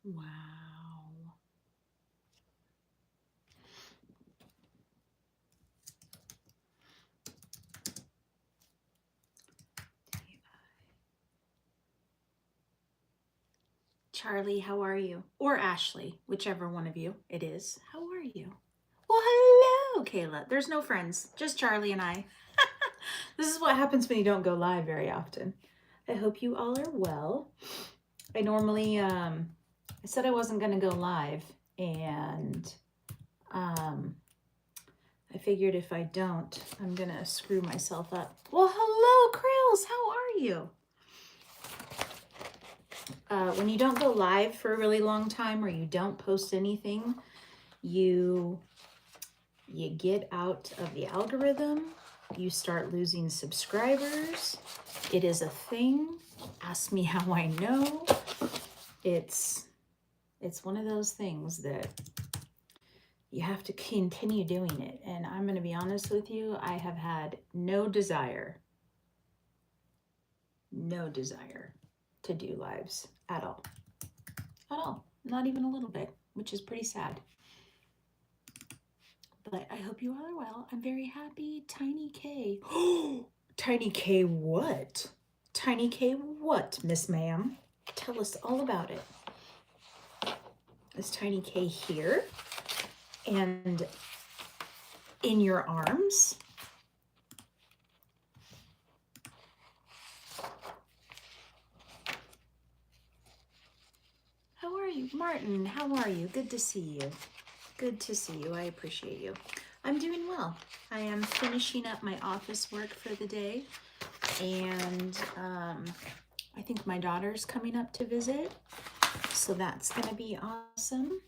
Wow. Charlie, how are you? Or Ashley, whichever one of you it is. How are you? Well, hello, Kayla. There's no friends, just Charlie and I. This is what happens when you don't go live very often. I hope you all are well. I normally, I said I wasn't going to go live, and I figured if I don't, I'm going to screw myself up. Well, hello, Krills. How are you? When you don't go live for a really long time or you don't post anything, you get out of the algorithm. You start losing subscribers. It is a thing. Ask me how I know. It's one of those things that you have to continue doing it. And I'm going to be honest with you, I have had no desire to do lives at all. At all. Not even a little bit, which is pretty sad. But I hope you all are well. I'm very happy. Tiny K. Tiny K what? Tiny K what, Miss Ma'am? Tell us all about it. Is Tiny K here? And in your arms? How are you? Martin, how are you? Good to see you. Good to see you. I appreciate you. I'm doing well. I am finishing up my office work for the day, and I think my daughter's coming up to visit, so that's going to be awesome,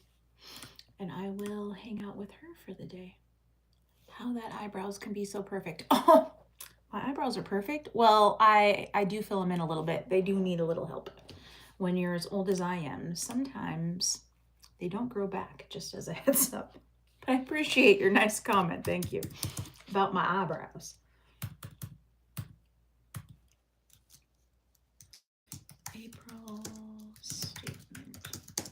and I will hang out with her for the day. How that eyebrows can be so perfect. Oh, my eyebrows are perfect. Well, I do fill them in a little bit. They do need a little help. When you're as old as I am, sometimes they don't grow back, just as a heads up. But I appreciate your nice comment. Thank you. About my eyebrows. April statement.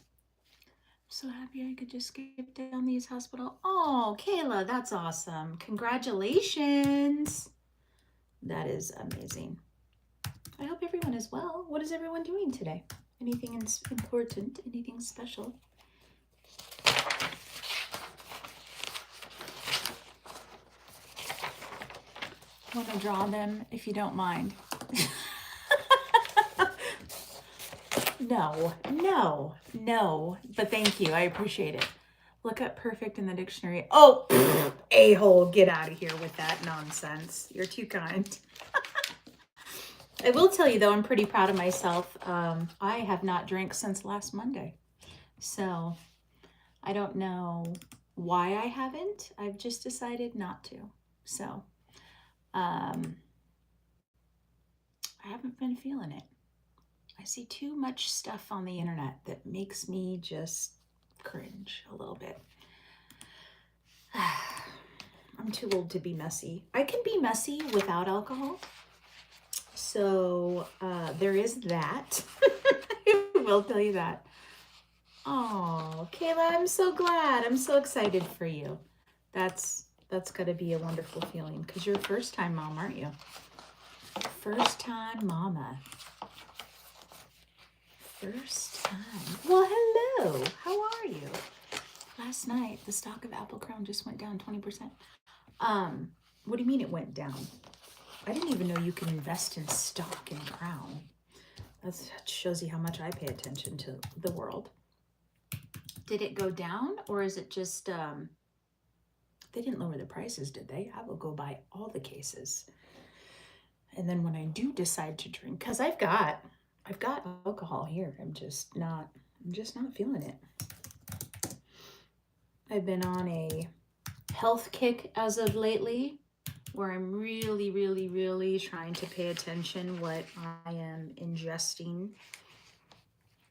So happy I could just skip down these hospital. Oh, Kayla, that's awesome. Congratulations. That is amazing. I hope everyone is well. What is everyone doing today? Anything important? Anything special? Want to draw them if you don't mind. No. But thank you. I appreciate it. Look up perfect in the dictionary. Oh, a-hole. Get out of here with that nonsense. You're too kind. I will tell you, though, I'm pretty proud of myself. I have not drank since last Monday. So I don't know why I haven't. I've just decided not to. So I haven't been feeling it. I see too much stuff on the internet that makes me just cringe a little bit. I'm too old to be messy. I can be messy without alcohol. So there is that. I will tell you that. Oh, Kayla, I'm so glad. I'm so excited for you. That's got to be a wonderful feeling because you're a first-time mom, aren't you? First-time mama. First time. Well, hello. How are you? Last night, the stock of Apple Crown just went down 20%. What do you mean it went down? I didn't even know you can invest in stock in Crown. That shows you how much I pay attention to the world. Did it go down, or is it just, they didn't lower the prices, did they? I will go buy all the cases. And then when I do decide to drink, because I've got alcohol here. I'm just not feeling it. I've been on a health kick as of lately, where I'm really trying to pay attention what I am ingesting.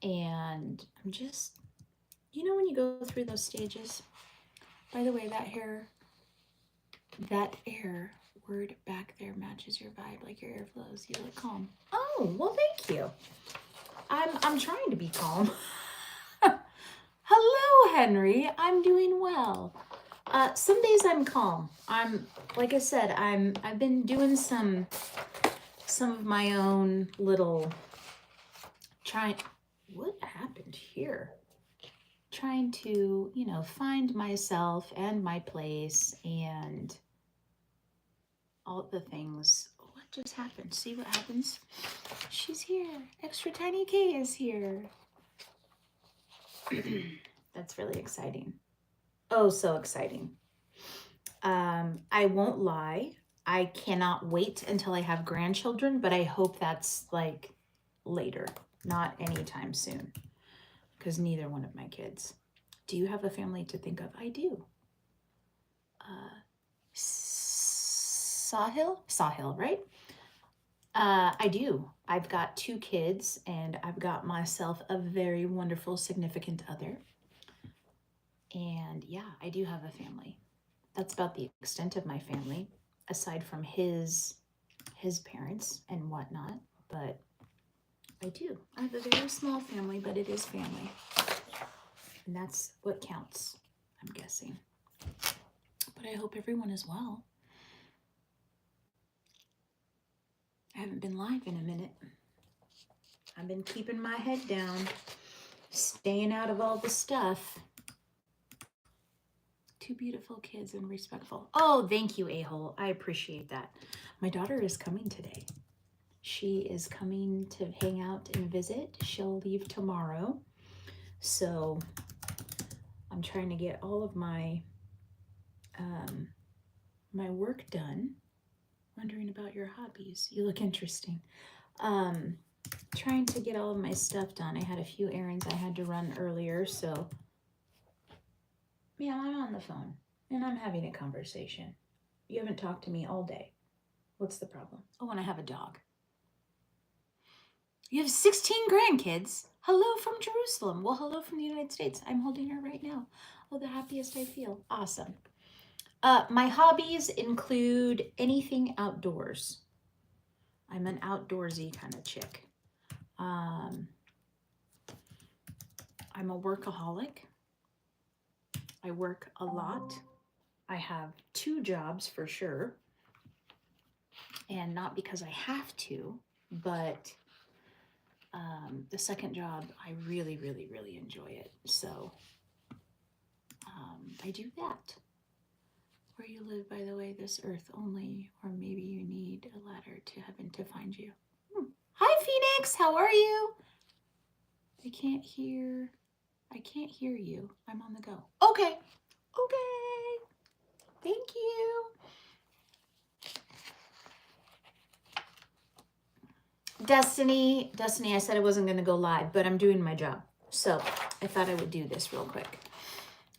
And I'm just, when you go through those stages. By the way, that air word back there matches your vibe, like your air flows. You look calm. Oh, well, thank you. I'm trying to be calm. Henry. I'm doing well. Some days I'm calm. Like I said, I've been doing some of my own little what happened here? Trying to, find myself and my place and all the things. What just happened? See what happens? She's here. Extra Tiny K is here. That's really exciting. Oh, so exciting. I won't lie. I cannot wait until I have grandchildren, but I hope that's like later, not anytime soon, because neither one of my kids. Do you have a family to think of? I do. Sahil, right? I do. I've got 2 kids, and I've got myself a very wonderful significant other. And yeah, I do have a family. That's about the extent of my family, aside from his parents and whatnot. But I do. I have a very small family, but it is family. And that's what counts, I'm guessing. But I hope everyone is well. I haven't been live in a minute. I've been keeping my head down, staying out of all the stuff. 2 beautiful kids and respectful. Oh, thank you, a-hole. I appreciate that. My daughter is coming today. She is coming to hang out and visit. She'll leave tomorrow. So I'm trying to get all of my my work done. Wondering about your hobbies. You look interesting. Trying to get all of my stuff done. I had a few errands I had to run earlier, so yeah, I'm on the phone and I'm having a conversation. You haven't talked to me all day. What's the problem? Oh, and I have a dog. You have 16 grandkids. Hello from Jerusalem. Well, hello from the United States. I'm holding her right now. Oh, the happiest I feel. Awesome. My hobbies include anything outdoors. I'm an outdoorsy kind of chick. I'm a workaholic. I work a lot. I have 2 jobs for sure. And not because I have to, but the second job, I really, really, really enjoy it. So I do that. Where you live, by the way, this earth only, or maybe you need a ladder to heaven to find you. Hi, Phoenix. How are you? I can't hear you. I'm on the go. Okay. Thank you. Destiny, I said I wasn't going to go live, but I'm doing my job. So I thought I would do this real quick.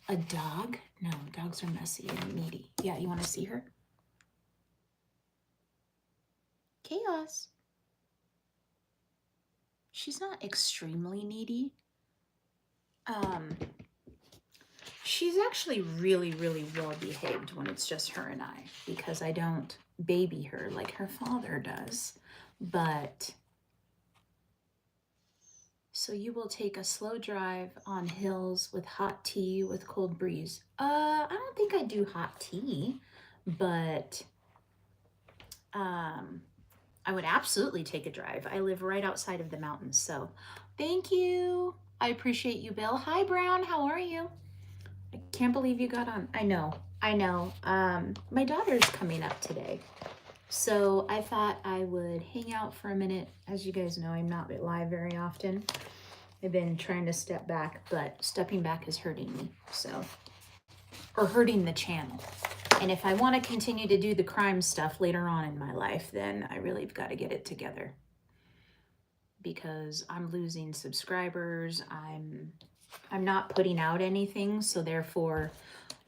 A dog? No, dogs are messy and needy. Yeah, you want to see her? Chaos. She's not extremely needy. She's actually really, really well behaved when it's just her and I, because I don't baby her like her father does. But so you will take a slow drive on hills with hot tea with cold breeze. I don't think I do hot tea, but I would absolutely take a drive. I live right outside of the mountains, so thank you. I appreciate you, Bill. Hi, Brown. How are you? I can't believe you got on. I know. My daughter's coming up today, so I thought I would hang out for a minute. As you guys know, I'm not live very often. I've been trying to step back, but stepping back is hurting me, or hurting the channel. And if I want to continue to do the crime stuff later on in my life, then I really have got to get it together, because I'm losing subscribers. I'm not putting out anything, so therefore,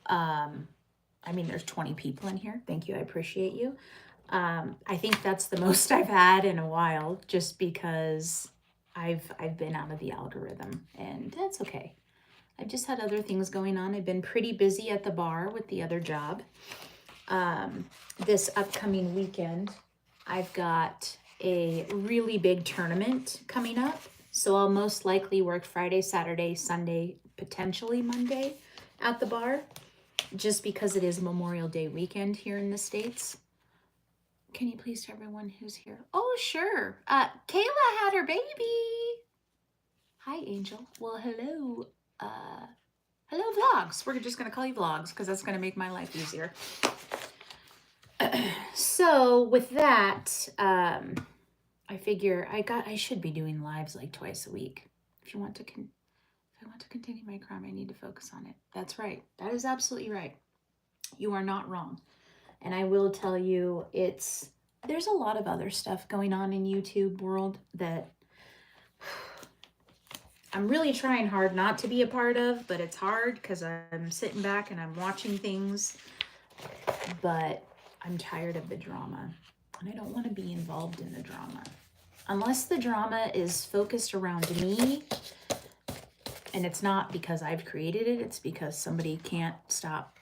there's 20 people in here. Thank you, I appreciate you. I think that's the most I've had in a while, just because I've been out of the algorithm, and that's okay. I've just had other things going on. I've been pretty busy at the bar with the other job. This upcoming weekend, I've got a really big tournament coming up. So I'll most likely work Friday, Saturday, Sunday, potentially Monday at the bar, just because it is Memorial Day weekend here in the States. Can you please tell everyone who's here? Oh, sure. Kayla had her baby. Hi, Angel. Well, hello. Hello, Vlogs. We're just going to call you Vlogs because that's going to make my life easier. So with that, I figure I should be doing lives like twice a week. If I want to continue my crime, I need to focus on it. That's right. That is absolutely right. You are not wrong. And I will tell you, there's a lot of other stuff going on in YouTube world that I'm really trying hard not to be a part of, but it's hard because I'm sitting back and I'm watching things, but I'm tired of the drama and I don't want to be involved in the drama. Unless the drama is focused around me, and it's not because I've created it, it's because somebody can't stop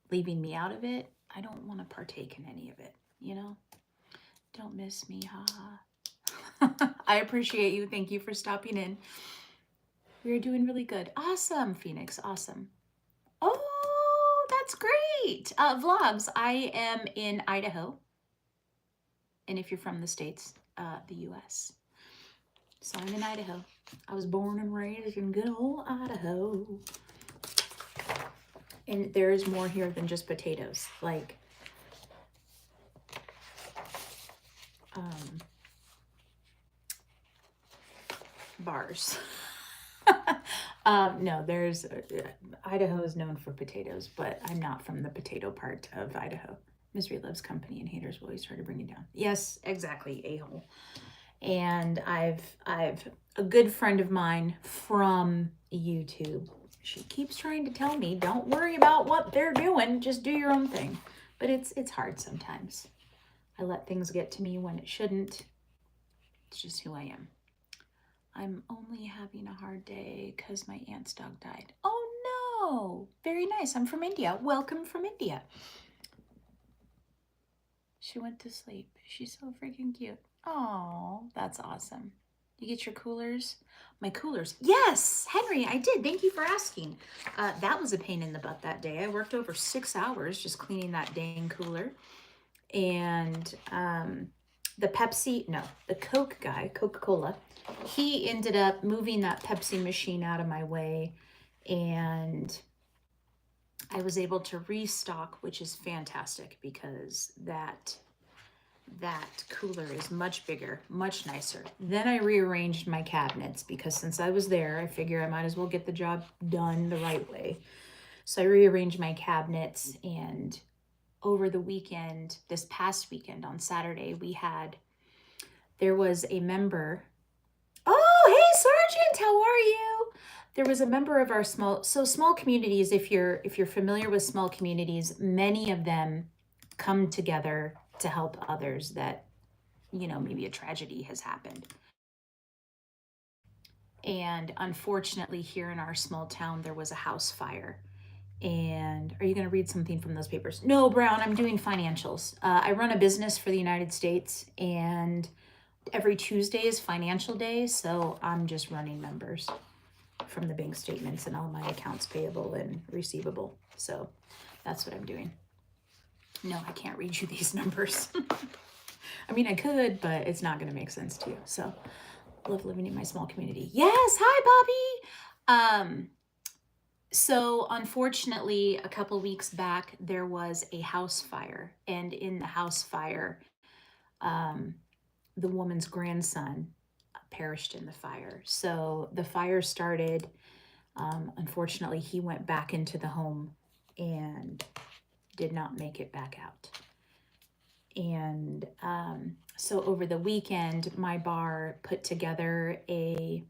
leaving me out of it, I don't want to partake in any of it, you know? Don't miss me, haha. I appreciate you. Thank you for stopping in. We're doing really good. Awesome, Phoenix. Awesome. Oh, that's great. Vlogs. I am in Idaho. And if you're from the States, the US. So I'm in Idaho. I was born and raised in good old Idaho. And there's more here than just potatoes. Like, bars. No, there's Idaho is known for potatoes, but I'm not from the potato part of Idaho. Misery loves company and haters will always try to bring you down. Yes, exactly, a-hole. And I've a good friend of mine from YouTube. She keeps trying to tell me, don't worry about what they're doing, just do your own thing. But it's hard sometimes. I let things get to me when it shouldn't. It's just who I am. I'm only having a hard day because my aunt's dog died. Oh no! Very nice. I'm from India. Welcome from India. She went to sleep. She's so freaking cute. Oh, that's awesome. You get your coolers? My coolers. Yes, Henry, I did. Thank you for asking. That was a pain in the butt that day. I worked over 6 hours just cleaning that dang cooler. And the Coke guy, Coca-Cola, he ended up moving that Pepsi machine out of my way, and I was able to restock, which is fantastic because that cooler is much bigger, much nicer. Then I rearranged my cabinets because since I was there, I figure I might as well get the job done the right way. So I rearranged my cabinets, and over the weekend, this past weekend on Saturday, there was a member. Oh, hey Sergeant, how are you? There was a member of our small communities. If you're familiar with small communities, many of them come together to help others that, maybe a tragedy has happened. And unfortunately, here in our small town, there was a house fire. And are you going to read something from those papers? No, Brown, I'm doing financials. I run a business for the United States, and every Tuesday is financial day. So I'm just running numbers from the bank statements and all my accounts payable and receivable. So that's what I'm doing. No, I can't read you these numbers. I mean, I could, but it's not going to make sense to you. So I love living in my small community. Yes. Hi, Bobby. So unfortunately, a couple weeks back, there was a house fire, and in the house fire, the woman's grandson perished in the fire. So the fire started. Unfortunately, he went back into the home and did not make it back out. And so over the weekend, my bar put together a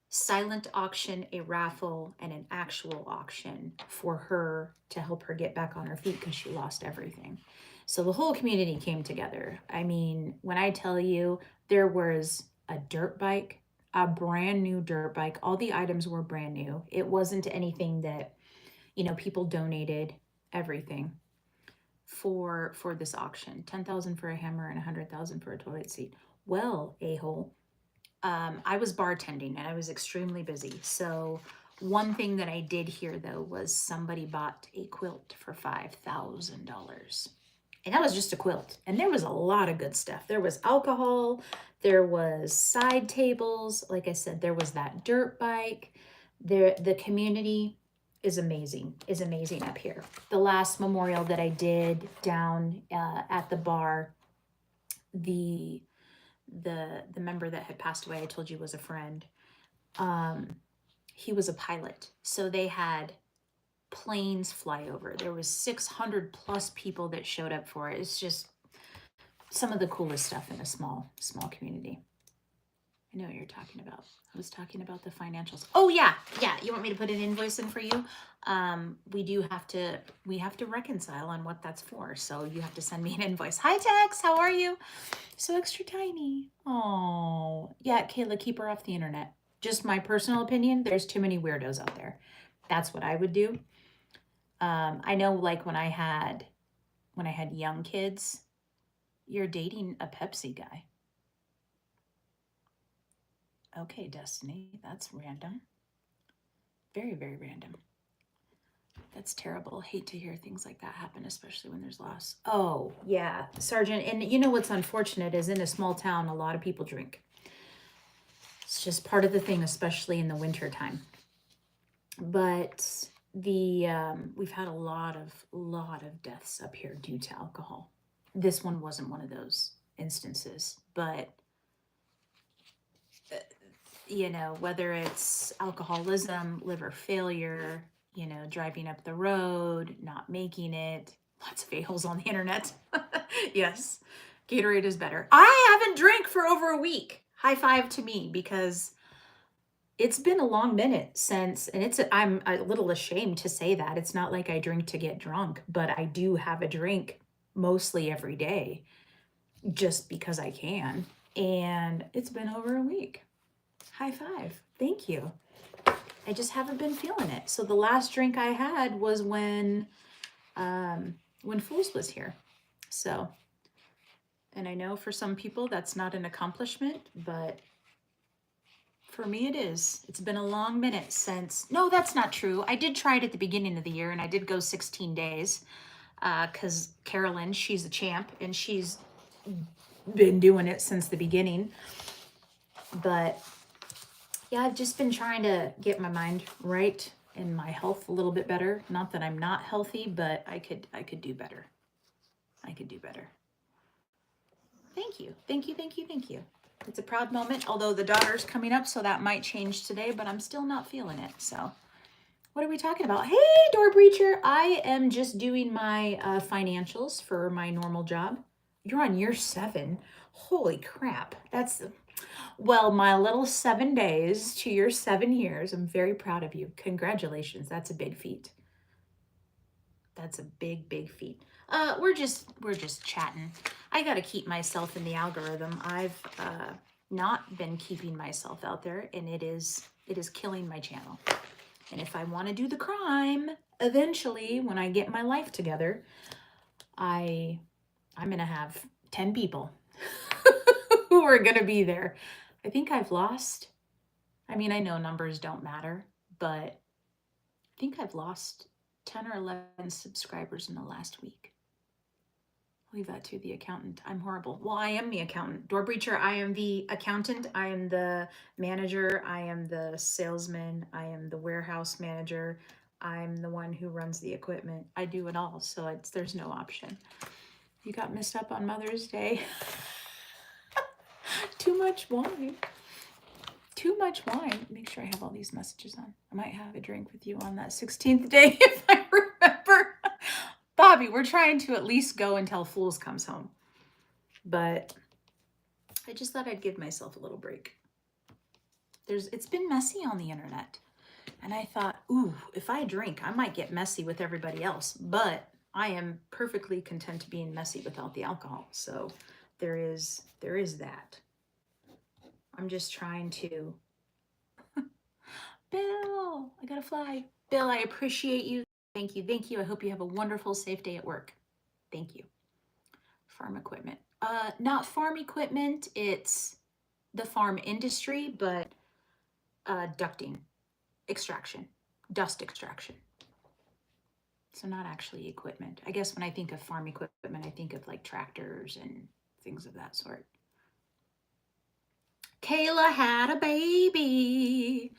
silent auction, a raffle, and an actual auction for her to help her get back on her feet because she lost everything. So the whole community came together. I mean, when I tell you, there was a dirt bike, a brand new dirt bike. All the items were brand new. It wasn't anything that, people donated everything for this auction. $10,000 for a hammer and $100,000 for a toilet seat. Well, a-hole, I was bartending and I was extremely busy. So one thing that I did hear though was somebody bought a quilt for $5,000. And that was just a quilt. And there was a lot of good stuff. There was alcohol, there was side tables. Like I said, there was that dirt bike. There, the community is amazing up here. The last memorial that I did down at the bar, the the member that had passed away, I told you was a friend. Um, he was a pilot, so they had planes fly over. There was 600 plus people that showed up for it. It's just some of the coolest stuff in a small community. I know what you're talking about. I was talking about the financials. Oh yeah, yeah. You want me to put an invoice in for you? We have to reconcile on what that's for. So you have to send me an invoice. Hi Tex, how are you? So extra tiny. Oh yeah, Kayla, keep her off the internet. Just my personal opinion. There's too many weirdos out there. That's what I would do. I know, like when I had young kids, you're dating a Pepsi guy. Okay, Destiny, that's random. Very, very random. That's terrible. Hate to hear things like that happen, especially when there's loss. Oh, yeah, Sergeant. And you know what's unfortunate is in a small town, a lot of people drink. It's just part of the thing, especially in the winter time. But we've had a lot of deaths up here due to alcohol. This one wasn't one of those instances, but you know, whether it's alcoholism, liver failure, you know, driving up the road, not making it, lots of a-holes on the internet. Yes, Gatorade is better. I haven't drank for over a week. High five to me, because it's been a long minute since, and I'm a little ashamed to say that. It's not like I drink to get drunk, but I do have a drink mostly every day just because I can. And it's been over a week. High five. Thank you. I just haven't been feeling it. So the last drink I had was when Fools was here. So, and I know for some people that's not an accomplishment, but for me it is. It's been a long minute since. No, that's not true. I did try it at the beginning of the year, and I did go 16 days because Carolyn, she's a champ, and she's been doing it since the beginning. But yeah, I've just been trying to get my mind right and my health a little bit better. Not that I'm not healthy, but I could do better. I could do better. Thank you. Thank you. Thank you. Thank you. It's a proud moment, although the daughter's coming up, so that might change today, but I'm still not feeling it. So what are we talking about? Hey, Door Breacher. I am just doing my financials for my normal job. You're on year 7. Holy crap. Well, my little 7 days to your 7 years. I'm very proud of you. Congratulations. That's a big feat. That's a big, big feat. We're just chatting. I got to keep myself in the algorithm. I've not been keeping myself out there, and it is killing my channel. And if I want to do the crime, eventually, when I get my life together, I'm gonna have 10 people who are gonna be there. I think I've lost. I mean, I know numbers don't matter, but I think I've lost 10 or 11 subscribers in the last week. Leave that to the accountant. I'm horrible. Well, I am the accountant. Door Breacher, I am the accountant. I am the manager. I am the salesman. I am the warehouse manager. I'm the one who runs the equipment. I do it all, so there's no option. You got messed up on Mother's Day. Too much wine. Too much wine. Make sure I have all these messages on. I might have a drink with you on that 16th day if I remember. Bobby, we're trying to at least go until Fools comes home. But I just thought I'd give myself a little break. It's been messy on the internet. And I thought, ooh, if I drink, I might get messy with everybody else. But I am perfectly content being messy without the alcohol. So there is that. I'm just trying to. Bill, I gotta fly. Bill, I appreciate you. Thank you. Thank you. I hope you have a wonderful, safe day at work. Thank you. Farm equipment. Not farm equipment. It's the farm industry, but ducting, extraction, dust extraction. So not actually equipment. I guess when I think of farm equipment, I think of like tractors and things of that sort. Kayla had a baby.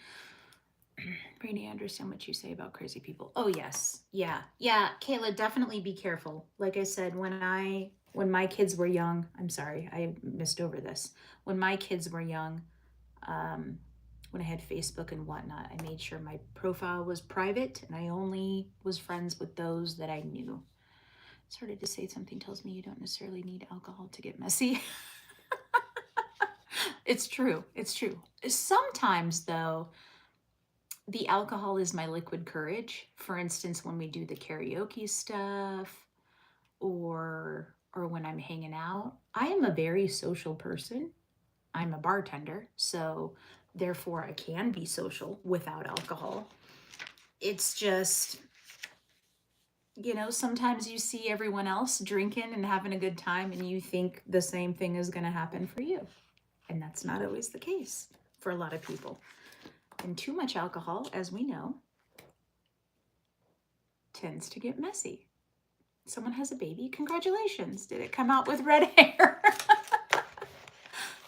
Brainy, I understand what you say about crazy people. Oh yes. Yeah. Kayla, definitely be careful. Like I said, when my kids were young, I'm sorry, I missed over this. When my kids were young, when I had Facebook and whatnot, I made sure my profile was private and I only was friends with those that I knew. Started to say something tells me you don't necessarily need alcohol to get messy. It's true. It's true. Sometimes though, the alcohol is my liquid courage. For instance, when we do the karaoke stuff or when I'm hanging out, I am a very social person. I'm a bartender, so therefore I can be social without alcohol. It's just, sometimes you see everyone else drinking and having a good time and you think the same thing is going to happen for you. And that's not always the case for a lot of people. And too much alcohol, as we know, tends to get messy. Someone has a baby. Congratulations. Did it come out with red hair?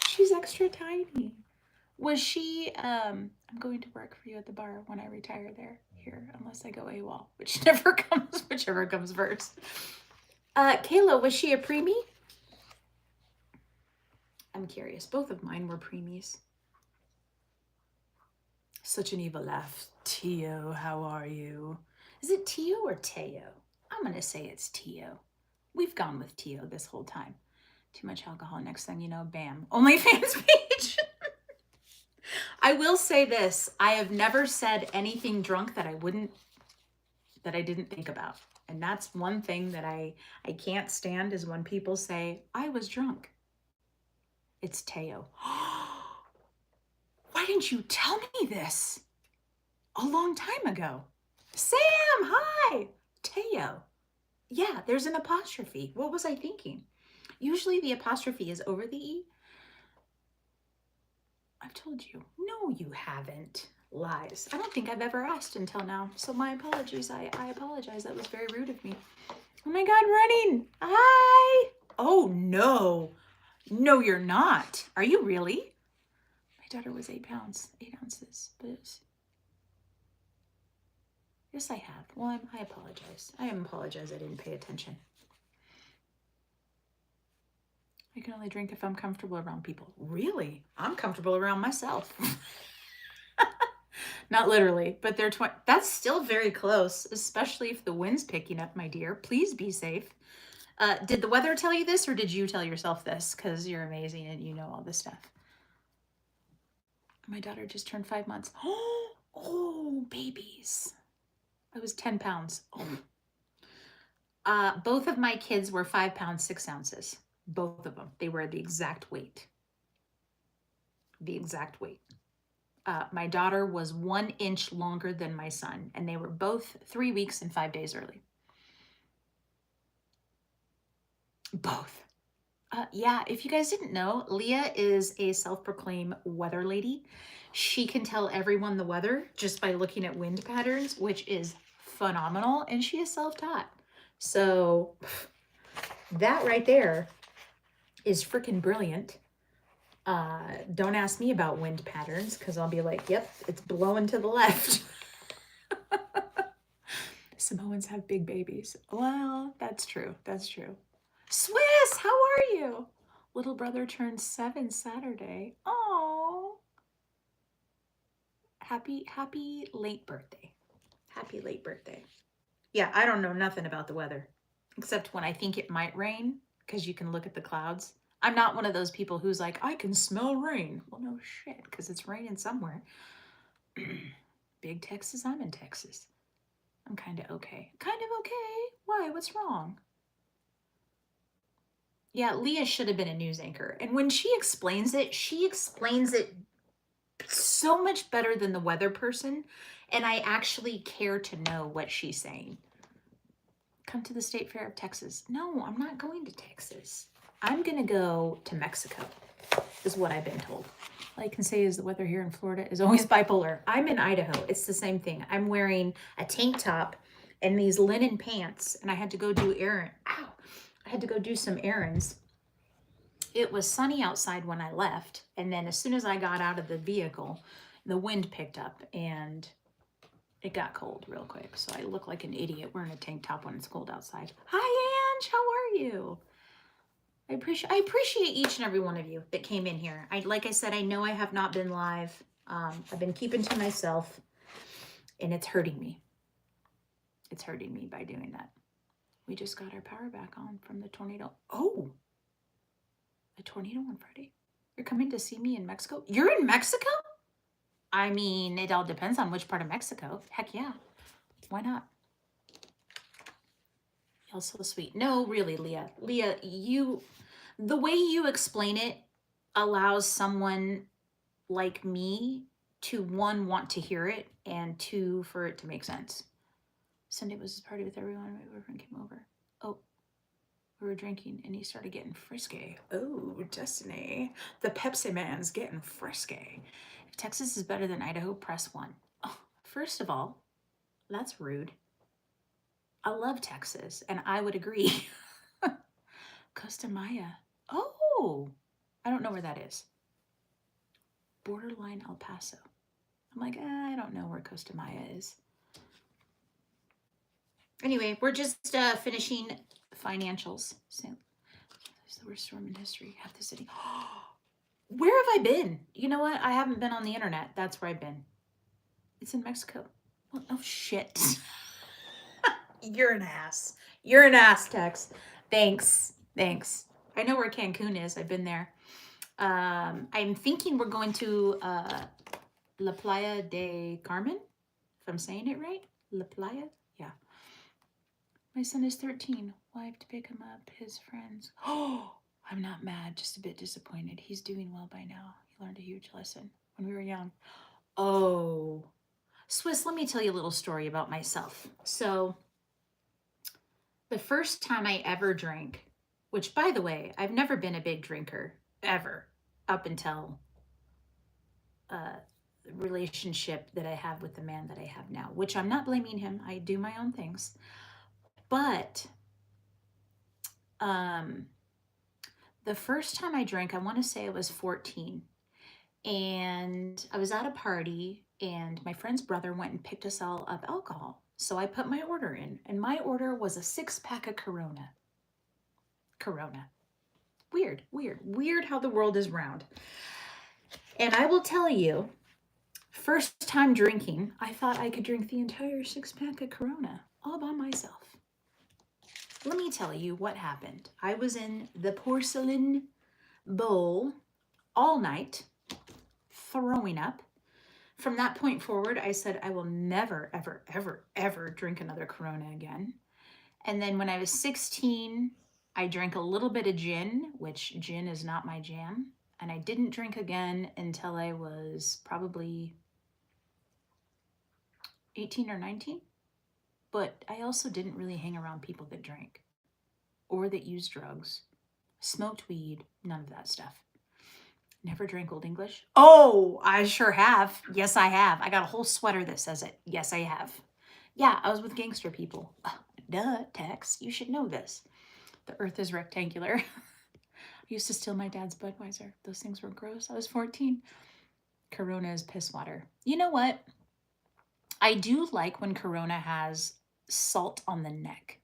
She's extra tiny. Was she, I'm going to work for you at the bar when I retire here, unless I go AWOL, whichever comes first. Kayla, was she a preemie? I'm curious. Both of mine were preemies. Such an evil laugh. Tio, how are you? Is it Tio or Teo? I'm going to say it's Tio. We've gone with Tio this whole time. Too much alcohol. Next thing you know, bam. OnlyFans page. I will say this. I have never said anything drunk that I didn't think about. And that's one thing that I can't stand is when people say, I was drunk. It's Teo. Why didn't you tell me this a long time ago? Sam, hi. Teo. Yeah, there's an apostrophe. What was I thinking? Usually the apostrophe is over the E. I've told you. No, you haven't. Lies. I don't think I've ever asked until now. So my apologies. I apologize. That was very rude of me. Oh my God, running. Hi. Oh no. No, you're not. Are you really? My daughter was 8 pounds, 8 ounces, but yes, I have. Well, I apologize. I apologize. I didn't pay attention. I can only drink if I'm comfortable around people. Really? I'm comfortable around myself. Not literally, but they're that's still very close, especially if the wind's picking up, my dear. Please be safe. Did the weather tell you this or did you tell yourself this? Because you're amazing and you know all this stuff. My daughter just turned 5 months. Oh, babies. I was 10 pounds. Oh. Both of my kids were 5 pounds, 6 ounces. Both of them. They were the exact weight. The exact weight. My daughter was 1 inch longer than my son, and they were both 3 weeks and 5 days early. Both. Yeah, if you guys didn't know, Leah is a self-proclaimed weather lady. She can tell everyone the weather just by looking at wind patterns, which is phenomenal, and she is self-taught. So that right there is freaking brilliant. Don't ask me about wind patterns because I'll be like, yep, it's blowing to the left. Samoans have big babies. Well, that's true. That's true. Swiss, how are you? Little brother turned 7 Saturday. Oh, happy late birthday. Happy late birthday. Yeah, I don't know nothing about the weather except when I think it might rain because you can look at the clouds. I'm not one of those people who's like, I can smell rain. Well, no shit, because it's raining somewhere. Big Texas, I'm in Texas. I'm kind of okay. Kind of okay? Why? What's wrong? Yeah, Leah should have been a news anchor. And when she explains it so much better than the weather person. And I actually care to know what she's saying. Come to the State Fair of Texas. No, I'm not going to Texas. I'm going to go to Mexico. is what I've been told. All I can say is the weather here in Florida is always bipolar. I'm in Idaho. It's the same thing. I'm wearing a tank top and these linen pants, and I had to go do I had to go do some errands. It was sunny outside when I left, and then as soon as I got out of the vehicle, the wind picked up and it got cold real quick. So I look like an idiot wearing a tank top when it's cold outside. Hi, Ange. How are you? I appreciate each and every one of you that came in here. Like I said, I know I have not been live. I've been keeping to myself, and it's hurting me. It's hurting me by doing that. We just got our power back on from the tornado. Oh, a tornado on Friday. You're coming to see me in Mexico? You're in Mexico? I mean, it all depends on which part of Mexico. Heck yeah. Why not? Y'all so sweet. No, really, Leah. Leah, the way you explain it allows someone like me to, one, want to hear it, and two, for it to make sense. Sunday was his party with everyone. My boyfriend came over. Oh, we were drinking and he started getting frisky. Oh, Destiny. The Pepsi man's getting frisky. If Texas is better than Idaho, press 1. Oh, first of all, that's rude. I love Texas, and I would agree. Costa Maya. Oh, I don't know where that is. Borderline El Paso. I'm like, I don't know where Costa Maya is. Anyway, we're just finishing financials. So, it's the worst storm in history. Half the city. Where have I been? You know what? I haven't been on the internet. That's where I've been. It's in Mexico. Well, oh, shit. You're an ass. You're an ass, Tex. Thanks. I know where Cancun is. I've been there. I'm thinking we're going to La Playa de Carmen, if I'm saying it right. La Playa? Yeah. My son is 13. Wife to pick him up, his friends. Oh, I'm not mad, just a bit disappointed. He's doing well by now. He learned a huge lesson when we were young. Oh. Swiss, let me tell you a little story about myself. So, the first time I ever drank, which, by the way, I've never been a big drinker, ever, up until the relationship that I have with the man that I have now, which I'm not blaming him. I do my own things. But the first time I drank, I want to say I was 14. And I was at a party, and my friend's brother went and picked us all up alcohol. So I put my order in, and my order was a 6-pack of Corona. Weird how the world is round. And I will tell you, first time drinking, I thought I could drink the entire 6-pack of Corona all by myself. Let me tell you what happened. I was in the porcelain bowl all night, throwing up. From that point forward, I said, I will never, ever, ever, ever drink another Corona again. And then when I was 16, I drank a little bit of gin, which gin is not my jam. And I didn't drink again until I was probably 18 or 19. But I also didn't really hang around people that drank or that used drugs, smoked weed, none of that stuff. Never drank Old English. Oh, I sure have. Yes, I have. I got a whole sweater that says it. Yes, I have. Yeah, I was with gangster people. Duh, Tex, you should know this. The earth is rectangular. I used to steal my dad's Budweiser. Those things were gross. I was 14. Corona is piss water. You know what? I do like when Corona has salt on the neck.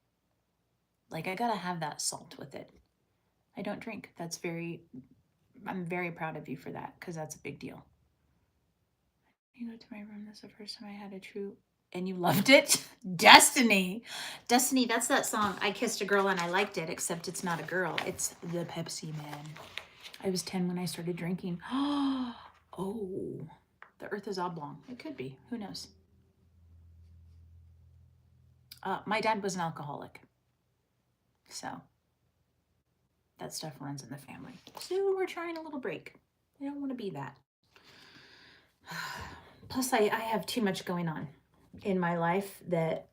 Like, I gotta have that salt with it. I don't drink. I'm very proud of you for that, because that's a big deal. You go to my room. That's the first time I had a true... And you loved it? Destiny, that's that song, I Kissed a Girl and I Liked It, except it's not a girl. It's the Pepsi Man. I was 10 when I started drinking. Oh, the earth is oblong. It could be. Who knows? My dad was an alcoholic. So that stuff runs in the family. So we're trying a little break. I don't want to be that. Plus, I have too much going on in my life that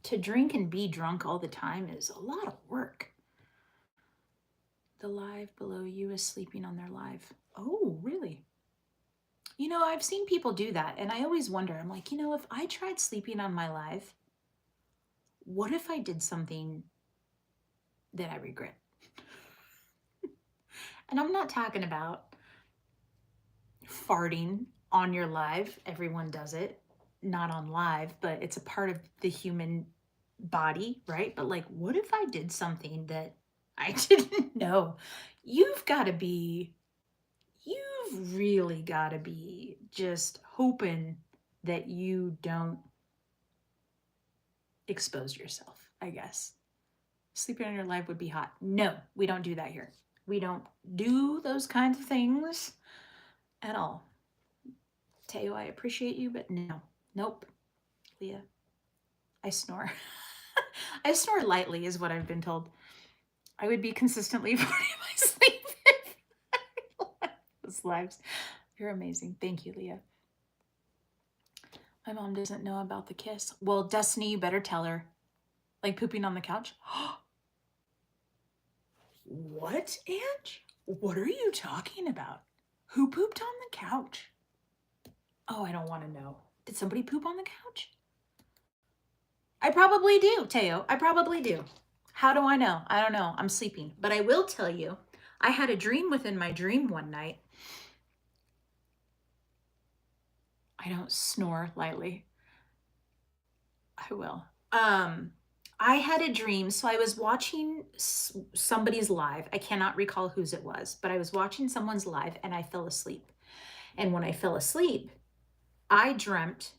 to drink and be drunk all the time is a lot of work. The live below you is sleeping on their live. Oh, really? You know, I've seen people do that, and I always wonder, I'm like, you know, if I tried sleeping on my live, what if I did something that I regret? And I'm not talking about farting on your live. Everyone does it, not on live, but it's a part of the human body, right? But like, what if I did something that I didn't know? You've really got to be just hoping that you don't expose yourself, I guess. Sleeping on your live would be hot. No, we don't do that here. We don't do those kinds of things at all. Teo, I appreciate you, but no. Nope. Leah, I snore. I snore lightly is what I've been told. I would be consistently farting in my sleep. Those lives. You're amazing. Thank you, Leah. My mom doesn't know about the kiss. Well, Destiny, you better tell her. Like pooping on the couch. What, Ange? What are you talking about? Who pooped on the couch? Oh, I don't want to know. Did somebody poop on the couch? I probably do, Teo. I probably do. How do I know? I don't know. I'm sleeping. But I will tell you, I had a dream within my dream one night. I don't snore lightly. I will. I had a dream. So I was watching somebody's live. I cannot recall whose it was, but I was watching someone's live and I fell asleep. And when I fell asleep, I dreamt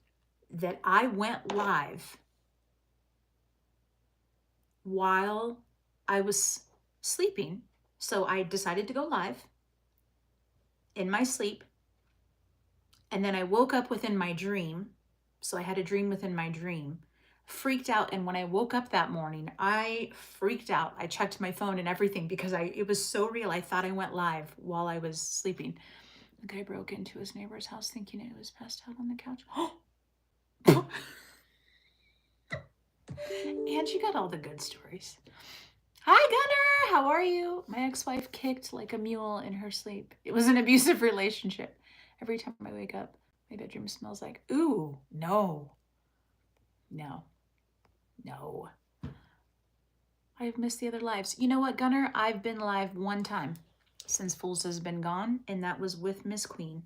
that I went live while I was sleeping. So I decided to go live in my sleep. And then I woke up within my dream. So I had a dream within my dream, freaked out. And when I woke up that morning, I freaked out. I checked my phone and everything because it was so real. I thought I went live while I was sleeping. The guy broke into his neighbor's house thinking it was passed out on the couch. And she got all the good stories. Hi, Gunnar. How are you? My ex-wife kicked like a mule in her sleep. It was an abusive relationship. Every time I wake up, my bedroom smells like, ooh, no. No. No. I've missed the other lives. You know what, Gunnar? I've been live one time since Fools has been gone, and that was with Miss Queen.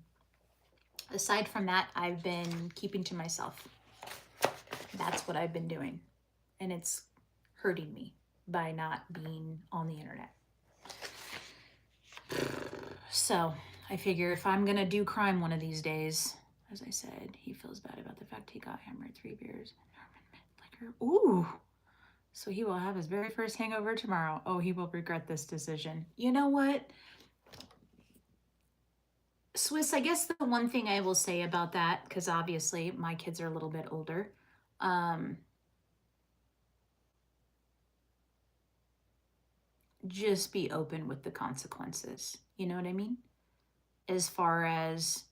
Aside from that, I've been keeping to myself. That's what I've been doing. And it's hurting me by not being on the internet. So I figure if I'm going to do crime one of these days, as I said, he feels bad about the fact he got hammered 3 beers. Liquor. Ooh. So he will have his very first hangover tomorrow. Oh, he will regret this decision. You know what? Swiss, I guess the one thing I will say about that, because obviously my kids are a little bit older, just be open with the consequences. You know what I mean? As far as,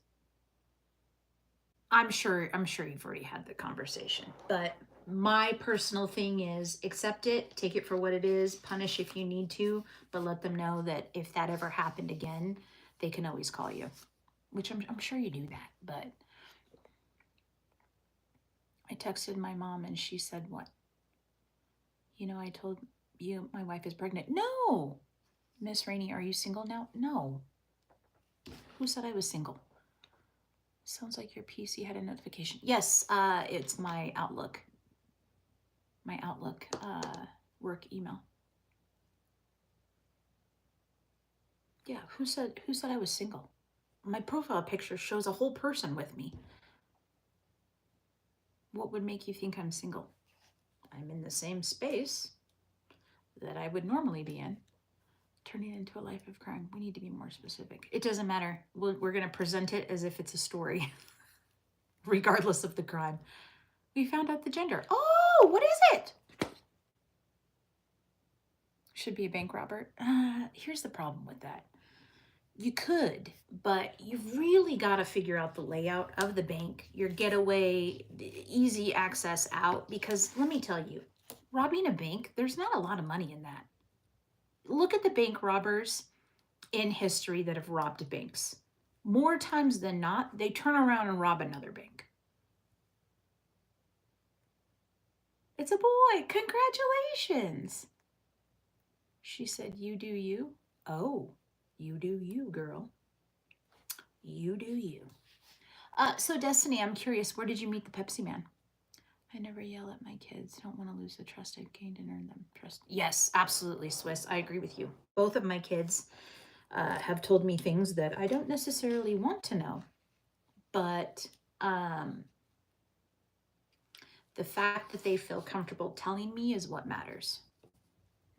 I'm sure you've already had the conversation, but my personal thing is accept it, take it for what it is, punish if you need to, but let them know that if that ever happened again, they can always call you, which I'm sure you do that. But I texted my mom and she said, what? You know, I told you my wife is pregnant. No. Miss Rainey, are you single now? No. Who said I was single? Sounds like your PC had a notification. Yes, it's my Outlook. My Outlook work email. Yeah, who said I was single? My profile picture shows a whole person with me. What would make you think I'm single? I'm in the same space that I would normally be in. Turning into a life of crime. We need to be more specific. It doesn't matter. We're going to present it as if it's a story, regardless of the crime. We found out the gender. Oh, what is it? Should be a bank robber. Here's the problem with that. You could, but you've really got to figure out the layout of the bank, your getaway, easy access out, because let me tell you, robbing a bank, there's not a lot of money in that. look at the bank robbers in history that have robbed banks. More times than not, they turn around and rob another bank. It's a boy. Congratulations. She said, you do you. Oh, you do you, girl. You do you. So Destiny, I'm curious, where did you meet the Pepsi Man? I never yell at my kids. Don't want to lose the trust I've gained and earn them trust. Yes, absolutely, Swiss. I agree with you. Both of my kids have told me things that I don't necessarily want to know, but the fact that they feel comfortable telling me is what matters.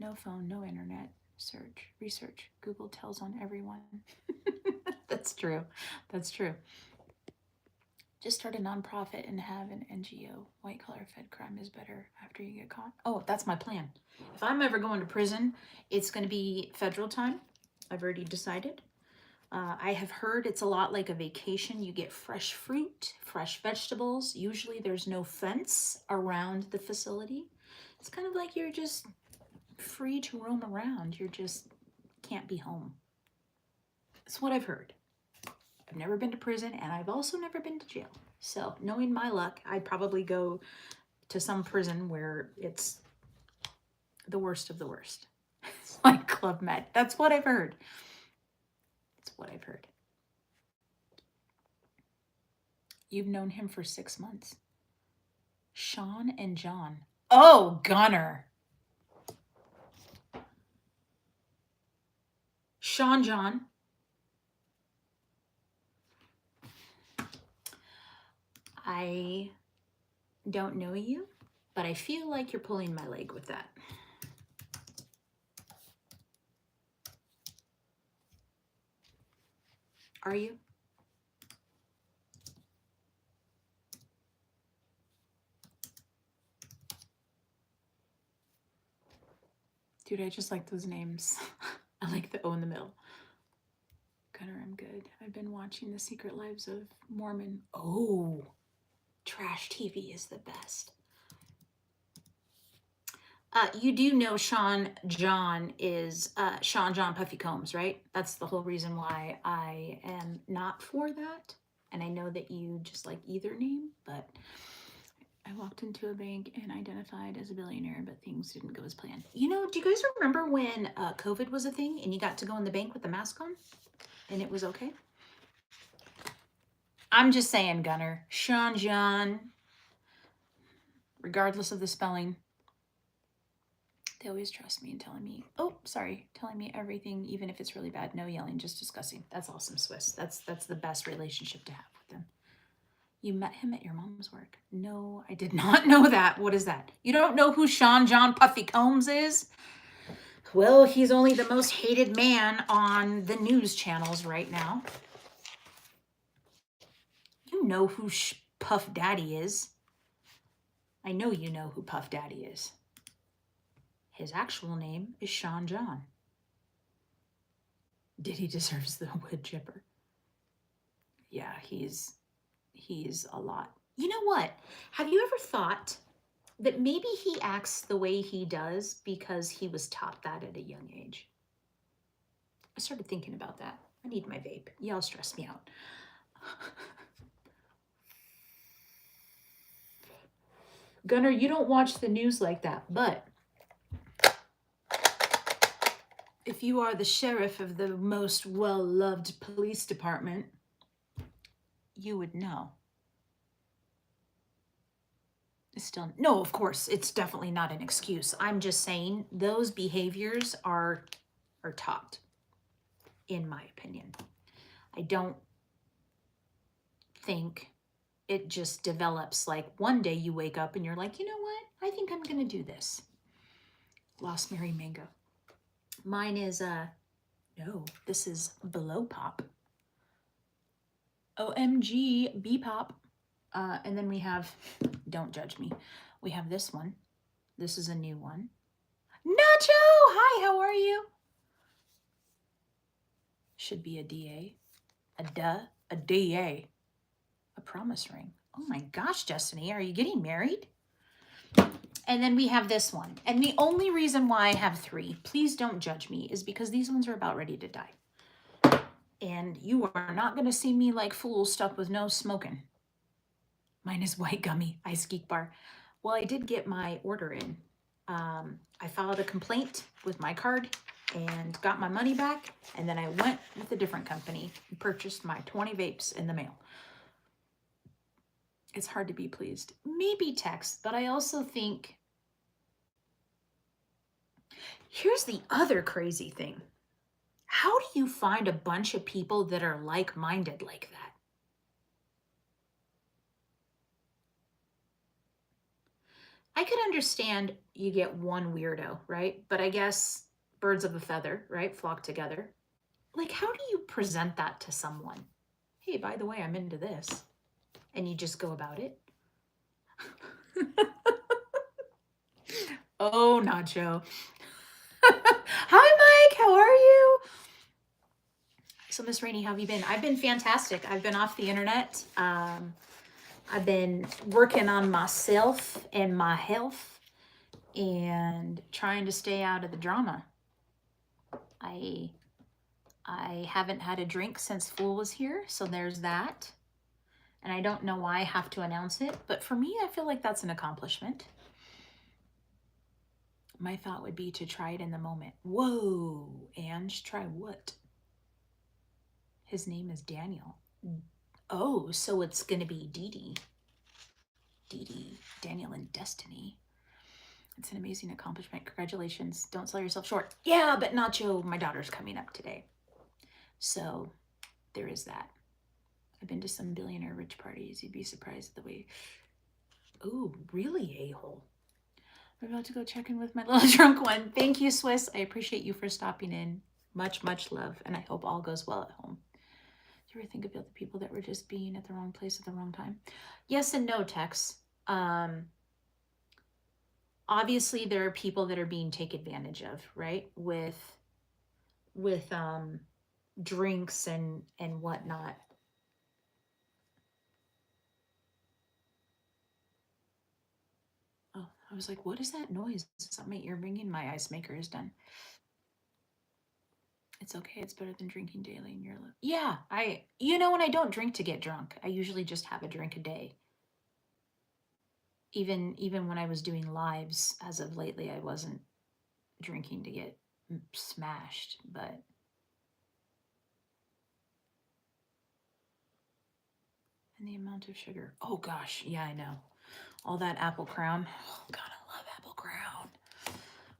No phone, no internet, search, research. Google tells on everyone. That's true. That's true. Just start a nonprofit and have an NGO. White collar fed crime is better after you get caught. Oh, that's my plan. If I'm ever going to prison, it's going to be federal time. I've already decided. I have heard it's a lot like a vacation. You get fresh fruit, fresh vegetables. Usually there's no fence around the facility. It's kind of like you're just free to roam around. You're just can't be home. That's what I've heard. I've never been to prison, and I've also never been to jail. So knowing my luck, I'd probably go to some prison where it's the worst of the worst. It's like Club Med. That's what I've heard. That's what I've heard. You've known him for 6 months. Sean and John. Oh, Gunner. Sean John. I don't know you, but I feel like you're pulling my leg with that. Are you? Dude, I just like those names. I like the O in the middle. Gunner, I'm good. I've been watching The Secret Lives of Mormon. Oh, trash TV is the best. You do know Sean John is Sean John Puffy Combs, right? That's the whole reason why I am not for that. And I know that you just like either name, but I walked into a bank and identified as a billionaire, but things didn't go as planned. You know, do you guys remember when COVID was a thing and you got to go in the bank with the mask on and it was okay? I'm just saying, Gunner. Sean John, regardless of the spelling, they always trust me and telling me everything, even if it's really bad. No yelling, just discussing. That's awesome, Swiss. That's the best relationship to have with them. You met him at your mom's work. No, I did not know that. What is that? You don't know who Sean John Puffy Combs is? Well, he's only the most hated man on the news channels right now. You know who Puff Daddy is. I know you know who Puff Daddy is. His actual name is Sean John. Diddy deserves the wood chipper. Yeah, he's a lot. You know what? Have you ever thought that maybe he acts the way he does because he was taught that at a young age? I started thinking about that. I need my vape. Y'all stress me out. Gunner, you don't watch the news like that, but if you are the sheriff of the most well-loved police department, you would know. Still, no, of course, it's definitely not an excuse. I'm just saying those behaviors are taught, in my opinion. I don't think it just develops like one day you wake up and you're like, you know what? I think I'm going to do this. Lost Mary Mango. Mine is, no, this is Below Pop. OMG B-Pop. And then we have, don't judge me, we have this one. This is a new one. Nacho! Hi, how are you? Should be a DA. A DA. A promise ring. Oh my gosh, Destiny, are you getting married? And then we have this one. And the only reason why I have 3, please don't judge me, is because these ones are about ready to die. And you are not going to see me like fool stuck with no smoking. Mine is white gummy ice geek bar. Well, I did get my order in. I filed a complaint with my card and got my money back. And then I went with a different company and purchased my 20 vapes in the mail. It's hard to be pleased. Maybe text, but I also think, here's the other crazy thing. How do you find a bunch of people that are like-minded like that? I could understand you get one weirdo, right? But I guess birds of a feather, right? Flock together. Like, how do you present that to someone? Hey, by the way, I'm into this. And you just go about it. Oh, Nacho. Hi, Mike. How are you? So, Miss Rainey, how have you been? I've been fantastic. I've been off the internet. I've been working on myself and my health and trying to stay out of the drama. I haven't had a drink since Fool was here, so there's that. And I don't know why I have to announce it, but for me, I feel like that's an accomplishment. My thought would be to try it in the moment. Whoa, Ange, try what? His name is Daniel. Oh, so it's going to be Dee Dee, Daniel and Destiny. It's an amazing accomplishment. Congratulations. Don't sell yourself short. Yeah, but Nacho, my daughter's coming up today. So there is that. I've been to some billionaire rich parties. You'd be surprised at the way. Ooh, really, a-hole. I'm about to go check in with my little drunk one. Thank you, Swiss. I appreciate you for stopping in. Much, much love. And I hope all goes well at home. Do you ever think about the people that were just being at the wrong place at the wrong time? Yes and no, Tex. Obviously, there are people that are being taken advantage of, right? With drinks and whatnot. Oh, I was like, what is that noise? Something you're ringing. My ice maker is done. It's okay. It's better than drinking daily in your life. Yeah, when I don't drink to get drunk, I usually just have a drink a day. Even when I was doing lives as of lately, I wasn't drinking to get smashed, but and the amount of sugar. Oh gosh, yeah, I know. All that apple crown. Oh God, I love apple crown.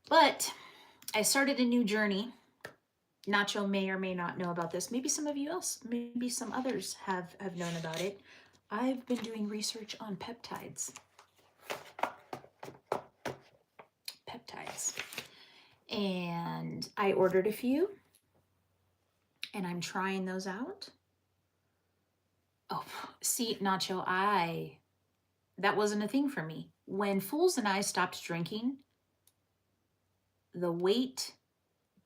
But I started a new journey. Nacho may or may not know about this. Maybe some of you else, maybe some others have known about it. I've been doing research on peptides. And I ordered a few. And I'm trying those out. Oh, see, Nacho, that wasn't a thing for me. When Fools and I stopped drinking, the weight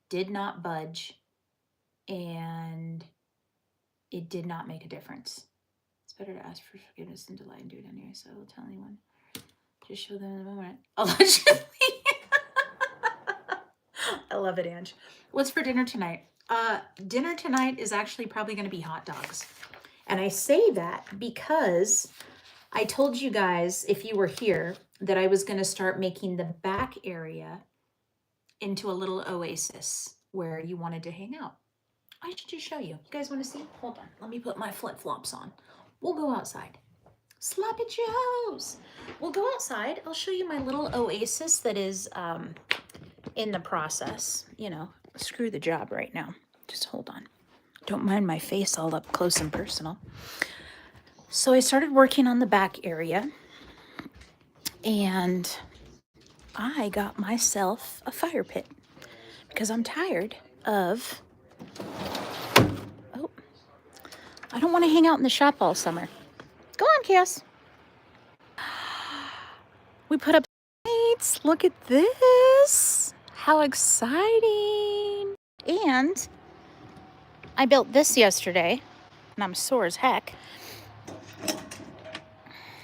did not budge and it did not make a difference. It's better to ask for forgiveness than to lie and do it anyway, so I will tell anyone. Just show them in the moment. Allegedly. I love it, Ange. What's for dinner tonight? Dinner tonight is actually probably going to be hot dogs. And I say that because I told you guys, if you were here, that I was going to start making the back area into a little oasis where you wanted to hang out. I should just show you. You guys want to see? Hold on. Let me put my flip-flops on. We'll go outside. Sloppy Joes. We'll go outside. I'll show you my little oasis that is in the process. Screw the job right now. Just hold on. Don't mind my face all up close and personal. So I started working on the back area and I got myself a fire pit because I'm tired of, I don't want to hang out in the shop all summer. Go on, Cass. We put up lights. Look at this. How exciting. And I built this yesterday and I'm sore as heck.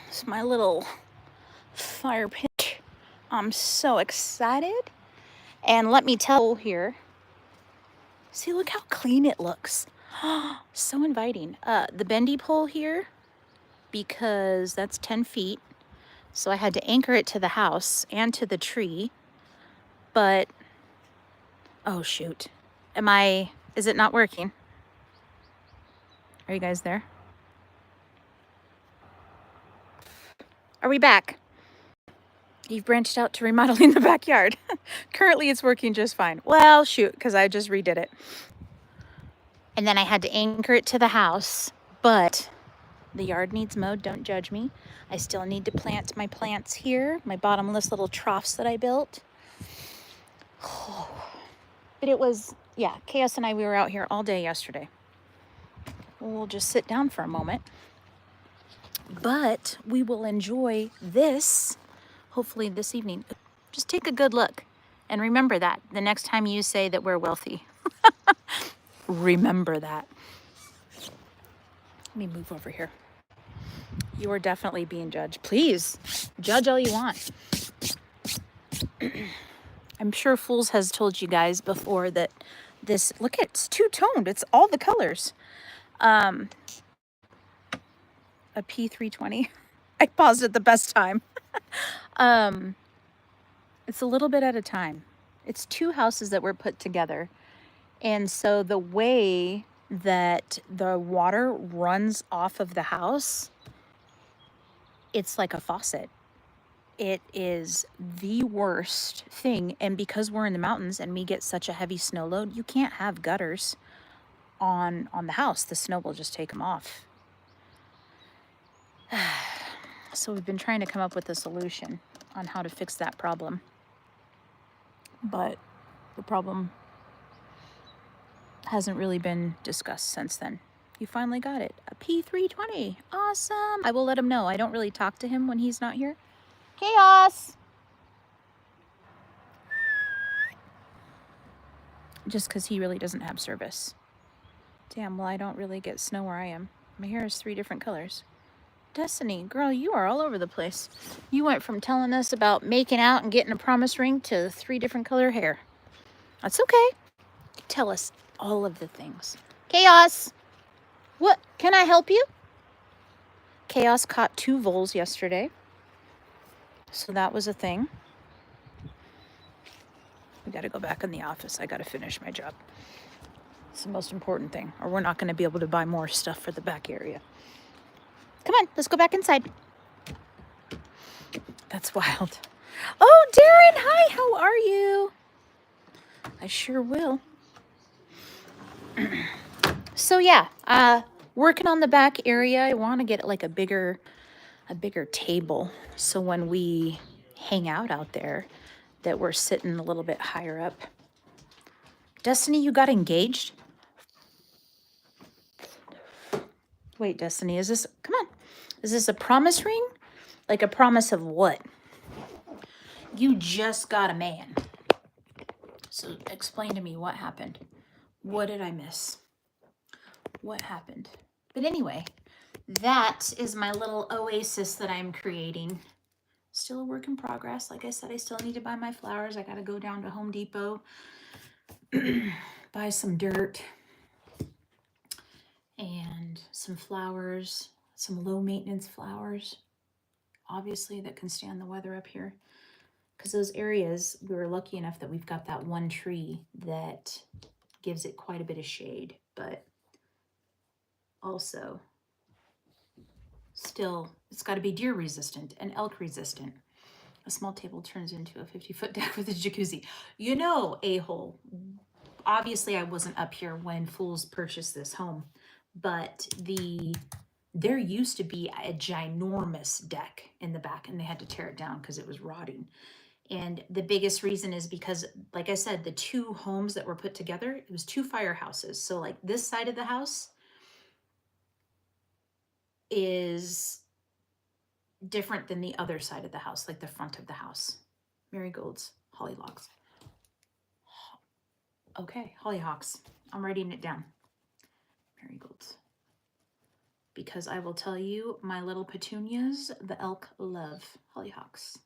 It's my little fire pit I'm so excited. And let me tell you here, see, look how clean it looks. So inviting. The bendy pole here, because that's 10 feet. So I had to anchor it to the house and to the tree. But, oh shoot. Is it not working? Are you guys there? Are we back? You've branched out to remodeling the backyard. Currently it's working just fine. Well, shoot, because I just redid it. And then I had to anchor it to the house, but the yard needs mowed, don't judge me. I still need to plant my plants here, my bottomless little troughs that I built. But it was, yeah, Chaos and I, we were out here all day yesterday. We'll just sit down for a moment. But we will enjoy this, hopefully this evening. Just take a good look and remember that the next time you say that we're wealthy. Remember that. Let me move over here. You are definitely being judged. Please, judge all you want. I'm sure Fools has told you guys before that this, look, it's two-toned. It's all the colors. A P320. I paused at the best time. It's a little bit at a time. It's two houses that were put together. And so the way that the water runs off of the house, it's like a faucet. It is the worst thing. And because we're in the mountains and we get such a heavy snow load, you can't have gutters on the house. The snow will just take them off. So we've been trying to come up with a solution on how to fix that problem. But the problem hasn't really been discussed since then. You finally got it. A P320. Awesome. I will let him know. I don't really talk to him when he's not here. Chaos! Just because he really doesn't have service. Damn, well, I don't really get snow where I am. My hair is 3 different colors. Destiny, girl, you are all over the place. You went from telling us about making out and getting a promise ring to 3 different color hair. That's okay. Tell us all of the things. Chaos! What? Can I help you? Chaos caught 2 voles yesterday. So that was a thing. We got to go back in the office. I got to finish my job. It's the most important thing, or we're not going to be able to buy more stuff for the back area. Come on, let's go back inside. That's wild. Oh, Darren, hi, how are you? I sure will. So yeah, working on the back area. I want to get like a bigger table, so when we hang out there, that we're sitting a little bit higher up. Destiny, you got engaged? Wait, Destiny, is this, come on, is this a promise ring? Like a promise of what? You just got a man. So explain to me what happened. What did I miss? What happened? But anyway, that is my little oasis that I'm creating. Still a work in progress. Like I said, I still need to buy my flowers. I got to go down to Home Depot, buy some dirt and some flowers, some low maintenance flowers, obviously, that can stand the weather up here. Because those areas, we were lucky enough that we've got that one tree that gives it quite a bit of shade, but also still, it's got to be deer resistant and elk resistant. A small table turns into a 50-foot deck with a jacuzzi. You know, a-hole. Obviously, I wasn't up here when Fools purchased this home, but there used to be a ginormous deck in the back, and they had to tear it down because it was rotting. And the biggest reason is because, like I said, the 2 homes that were put together, it was 2 firehouses. So like this side of the house is different than the other side of the house, like the front of the house. Marigolds, hollylocks. Okay, hollyhocks. I'm writing it down. Marigolds. Because I will tell you, my little petunias, the elk love hollyhocks.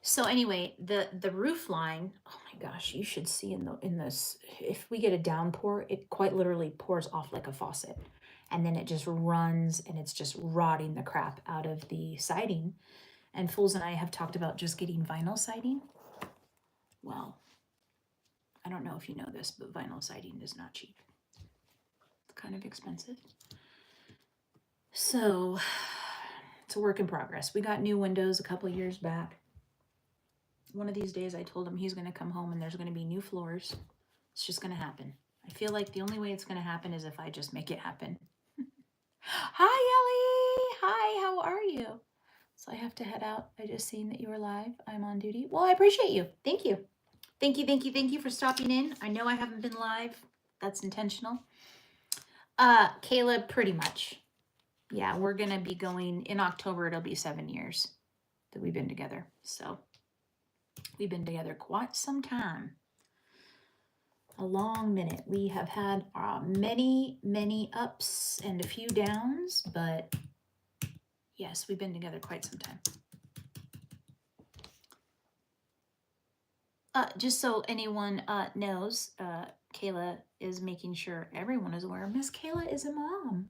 So anyway, the roof line, oh my gosh, you should see in this, if we get a downpour, it quite literally pours off like a faucet. And then it just runs and it's just rotting the crap out of the siding. And Fools and I have talked about just getting vinyl siding. Well, I don't know if you know this, but vinyl siding is not cheap. It's kind of expensive. So it's a work in progress. We got new windows a couple years back. One of these days I told him he's going to come home and there's going to be new floors. It's just going to happen. I feel like the only way it's going to happen is if I just make it happen. Hi, Ellie. Hi, how are you? So I have to head out. I just seen that you were live. I'm on duty. Well, I appreciate you. Thank you. Thank you, thank you, thank you for stopping in. I know I haven't been live. That's intentional. Caleb, pretty much. Yeah, we're going to be going in October. It'll be 7 years that we've been together. So we've been together quite some time. A long minute. We have had many, many ups and a few downs, but yes, we've been together quite some time. Just so anyone knows, Kayla is making sure everyone is aware. Miss Kayla is a mom.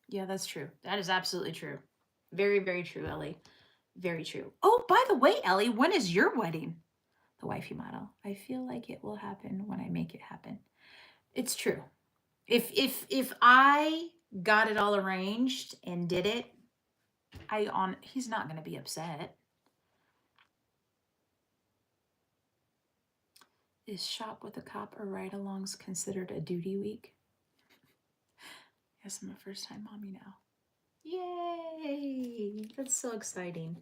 Yeah, that's true. That is absolutely true. Very, very true, Ellie. Very true. Oh, by the way, Ellie, when is your wedding? The wifey model. I feel like it will happen when I make it happen. It's true. If I got it all arranged and did it, he's not going to be upset. Is shop with a cop or ride-alongs considered a duty week? Yes, I'm a first-time mommy now. Yay! That's so exciting.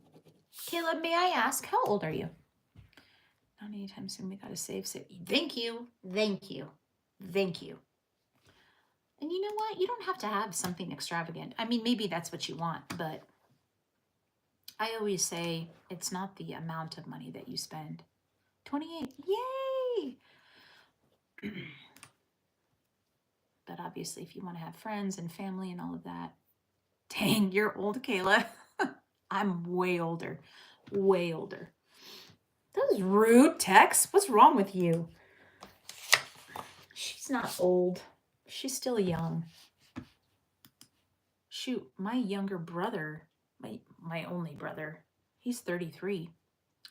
Caleb, may I ask, how old are you? Not anytime soon. We gotta save. Thank you. Thank you. Thank you. And you know what? You don't have to have something extravagant. I mean, maybe that's what you want, but I always say it's not the amount of money that you spend. 28. Yay! But obviously, if you want to have friends and family and all of that, dang, you're old, Kayla. I'm way older. Way older. That was rude, Tex. What's wrong with you? She's not old. She's still young. Shoot, my younger brother, my only brother, he's 33.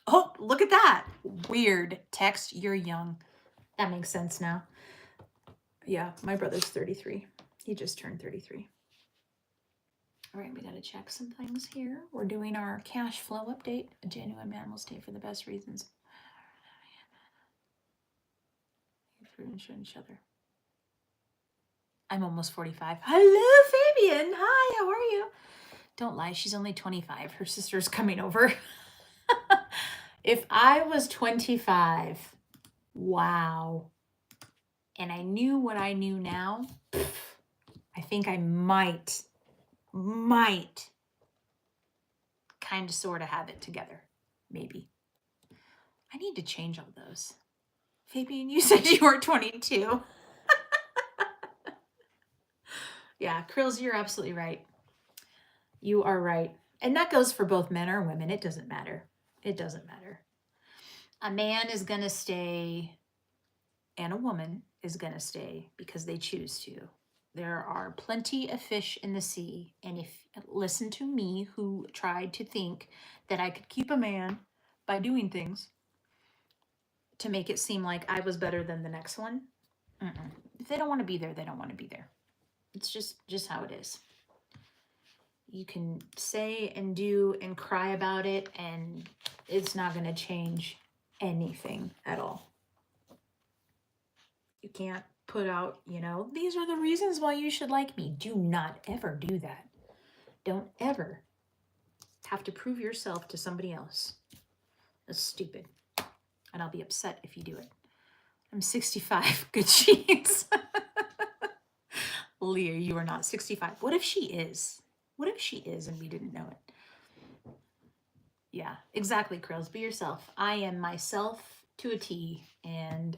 Oh, look at that. Weird. Text, you're young. That makes sense now. Yeah, my brother's 33. He just turned 33. All right, we got to check some things here. We're doing our cash flow update. A genuine man will stay for the best reasons. For each other. I'm almost 45. Hello, Fabian. Hi, how are you? Don't lie, she's only 25. Her sister's coming over. If I was 25, wow, and I knew what I knew now, I think I might kind of sort of have it together. Maybe. I need to change all those. Fabian, you said you were 22. Yeah, Krills, you're absolutely right. You are right. And that goes for both men or women. It doesn't matter. It doesn't matter. A man is going to stay and a woman is going to stay because they choose to. There are plenty of fish in the sea. And if listen to me, who tried to think that I could keep a man by doing things to make it seem like I was better than the next one. If they don't want to be there, they don't want to be there. It's just how it is. You can say and do and cry about it, and it's not going to change anything at all. You can't put out, these are the reasons why you should like me. Do not ever do that. Don't ever have to prove yourself to somebody else. That's stupid. And I'll be upset if you do it. I'm 65. Good cheeks. Leah, you are not 65. What if she is? What if she is and we didn't know it? Yeah, exactly, Krills. Be yourself. I am myself to a T, and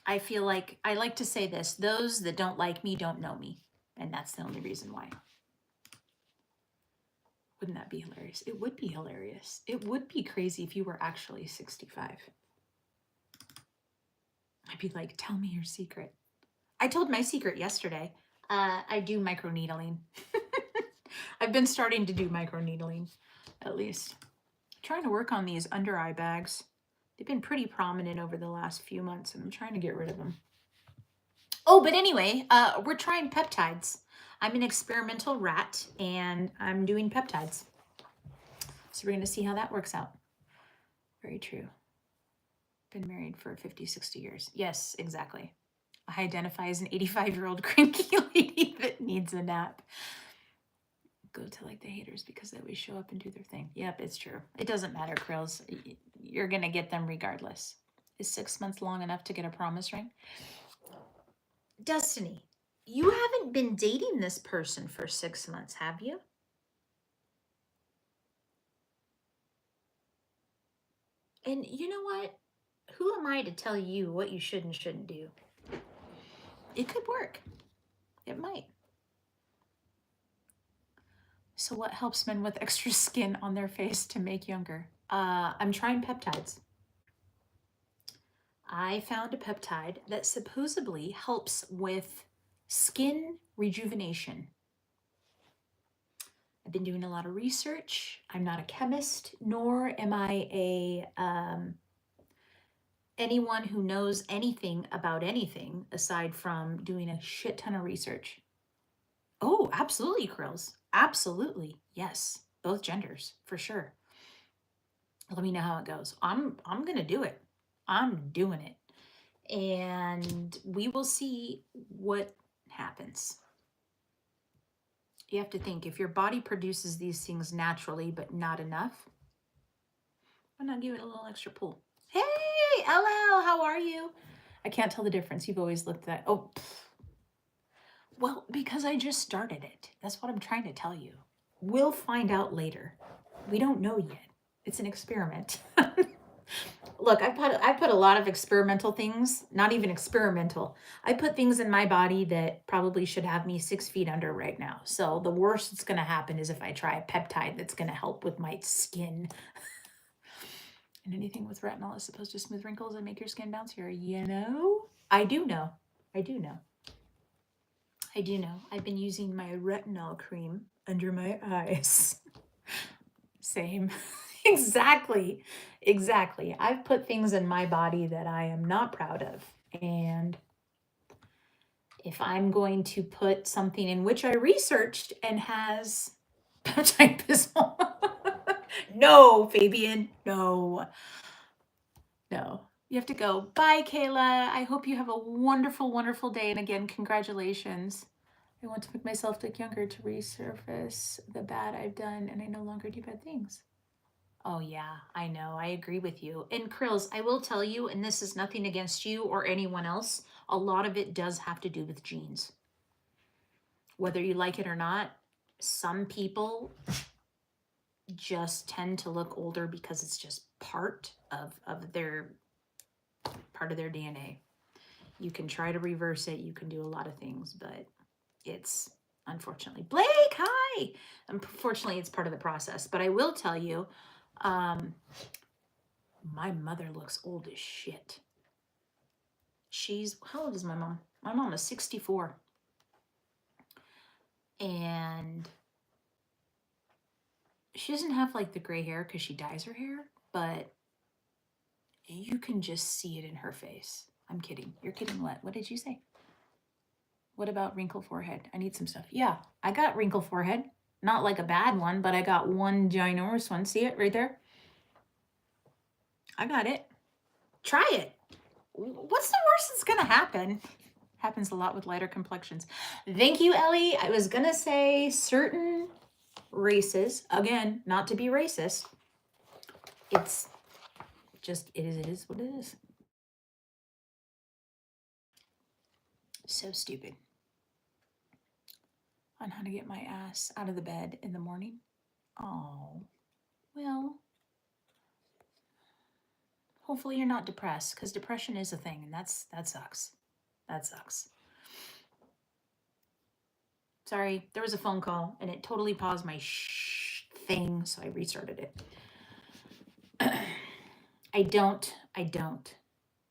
I feel like I like to say this: those that don't like me don't know me, and that's the only reason why. Wouldn't that be hilarious? It would be hilarious. It would be crazy if you were actually 65. I'd be like, tell me your secret. I told my secret yesterday. I do microneedling. I've been starting to do microneedling, at least. Trying to work on these under eye bags. They've been pretty prominent over the last few months, and I'm trying to get rid of them. Oh, but anyway, we're trying peptides. I'm an experimental rat, and I'm doing peptides. So we're going to see how that works out. Very true. Been married for 50, 60 years. Yes, exactly. I identify as an 85-year-old cranky lady that needs a nap. Go to like the haters because they always show up and do their thing. Yep, it's true. It doesn't matter, Krills. You're going to get them regardless. Is 6 months long enough to get a promise ring? Destiny, you haven't been dating this person for 6 months, have you? And you know what? Who am I to tell you what you should and shouldn't do? It could work. It might. So what helps men with extra skin on their face to make younger? I'm trying peptides. I found a peptide that supposedly helps with skin rejuvenation. I've been doing a lot of research. I'm not a chemist, nor am I anyone who knows anything about anything aside from doing a shit ton of research. Oh, absolutely, Krills. Absolutely. Yes. Both genders, for sure. Let me know how it goes. I'm gonna do it. I'm doing it. And we will see what happens. You have to think, if your body produces these things naturally but not enough, why not give it a little extra pull? Hey, LL, how are you? I can't tell the difference. You've always looked at, oh, well, because I just started it. That's what I'm trying to tell you. We'll find out later. We don't know yet. It's an experiment. Look, I put a lot of experimental things, not even experimental. I put things in my body that probably should have me 6 feet under right now. So the worst that's going to happen is if I try a peptide that's going to help with my skin. And anything with retinol is supposed to smooth wrinkles and make your skin bouncier. You know? I do know. I do know. I do know. I've been using my retinol cream under my eyes. Same. Exactly. Exactly. I've put things in my body that I am not proud of. And if I'm going to put something in which I researched and has peptide pistol. No, Fabian. No. No. You have to go. Bye, Kayla. I hope you have a wonderful, wonderful day. And again, congratulations. I want to make myself look younger to resurface the bad I've done, and I no longer do bad things. Oh, yeah, I know. I agree with you. And Krills, I will tell you, and this is nothing against you or anyone else, a lot of it does have to do with genes. Whether you like it or not, some people just tend to look older because it's just part of their DNA. You can try to reverse it. You can do a lot of things, but it's unfortunately, Blake, hi. Unfortunately, it's part of the process. But I will tell you, my mother looks old as shit. How old is my mom? My mom is 64. And she doesn't have like the gray hair because she dyes her hair, but you can just see it in her face. I'm kidding. You're kidding what? What did you say? What about wrinkle forehead? I need some stuff. Yeah, I got wrinkle forehead. Not like a bad one, but I got one ginormous one. See it right there? I got it. Try it. What's the worst that's going to happen? Happens a lot with lighter complexions. Thank you, Ellie. I was going to say certain races, again, not to be racist. It's just, it is what it is. So stupid. On how to get my ass out of the bed in the morning. Oh, well, Hopefully you're not depressed, because depression is a thing, and that sucks. That sucks. Sorry, there was a phone call and it totally paused my thing, so I restarted it. I don't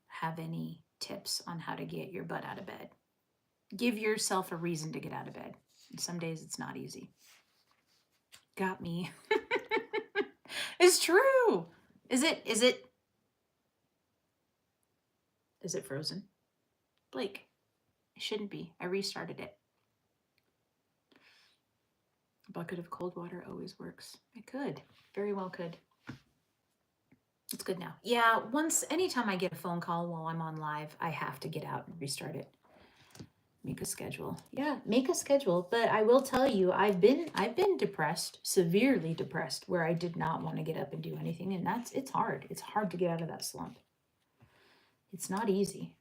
have any tips on how to get your butt out of bed. Give yourself a reason to get out of bed. Some days it's not easy. Got me. It's true. Is it frozen? Blake, it shouldn't be. I restarted it. A bucket of cold water always works. I could. Very well could. It's good now. Yeah, anytime I get a phone call while I'm on live, I have to get out and restart it. Make a schedule. Yeah, make a schedule. But I will tell you, I've been depressed, severely depressed, where I did not want to get up and do anything. And it's hard. It's hard to get out of that slump. It's not easy.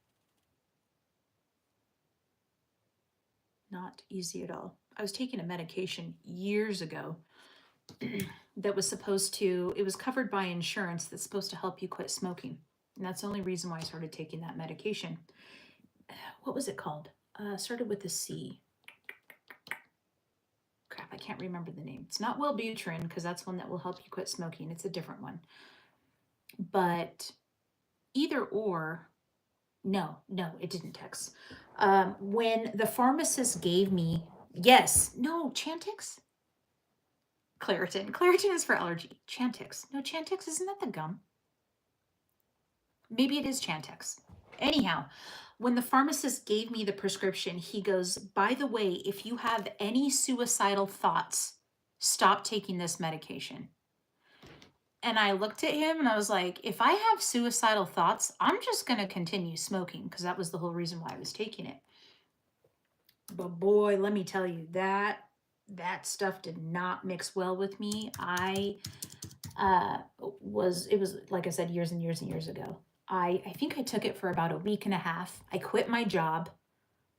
Not easy at all. I was taking a medication years ago that was it was covered by insurance that's supposed to help you quit smoking. And that's the only reason why I started taking that medication. What was it called? Started with a C. Crap, I can't remember the name. It's not Wellbutrin, because that's one that will help you quit smoking. It's a different one. But either or, no, it didn't text. When the pharmacist gave me, Chantix? Claritin. Claritin is for allergy. Chantix. No, Chantix, isn't that the gum? Maybe it is Chantix. Anyhow, when the pharmacist gave me the prescription, he goes, by the way, if you have any suicidal thoughts, stop taking this medication. And I looked at him and I was like, if I have suicidal thoughts, I'm just going to continue smoking, because that was the whole reason why I was taking it. But boy, let me tell you, that stuff did not mix well with me. It was like I said, years and years and years ago. I think I took it for about a week and a half. I quit my job.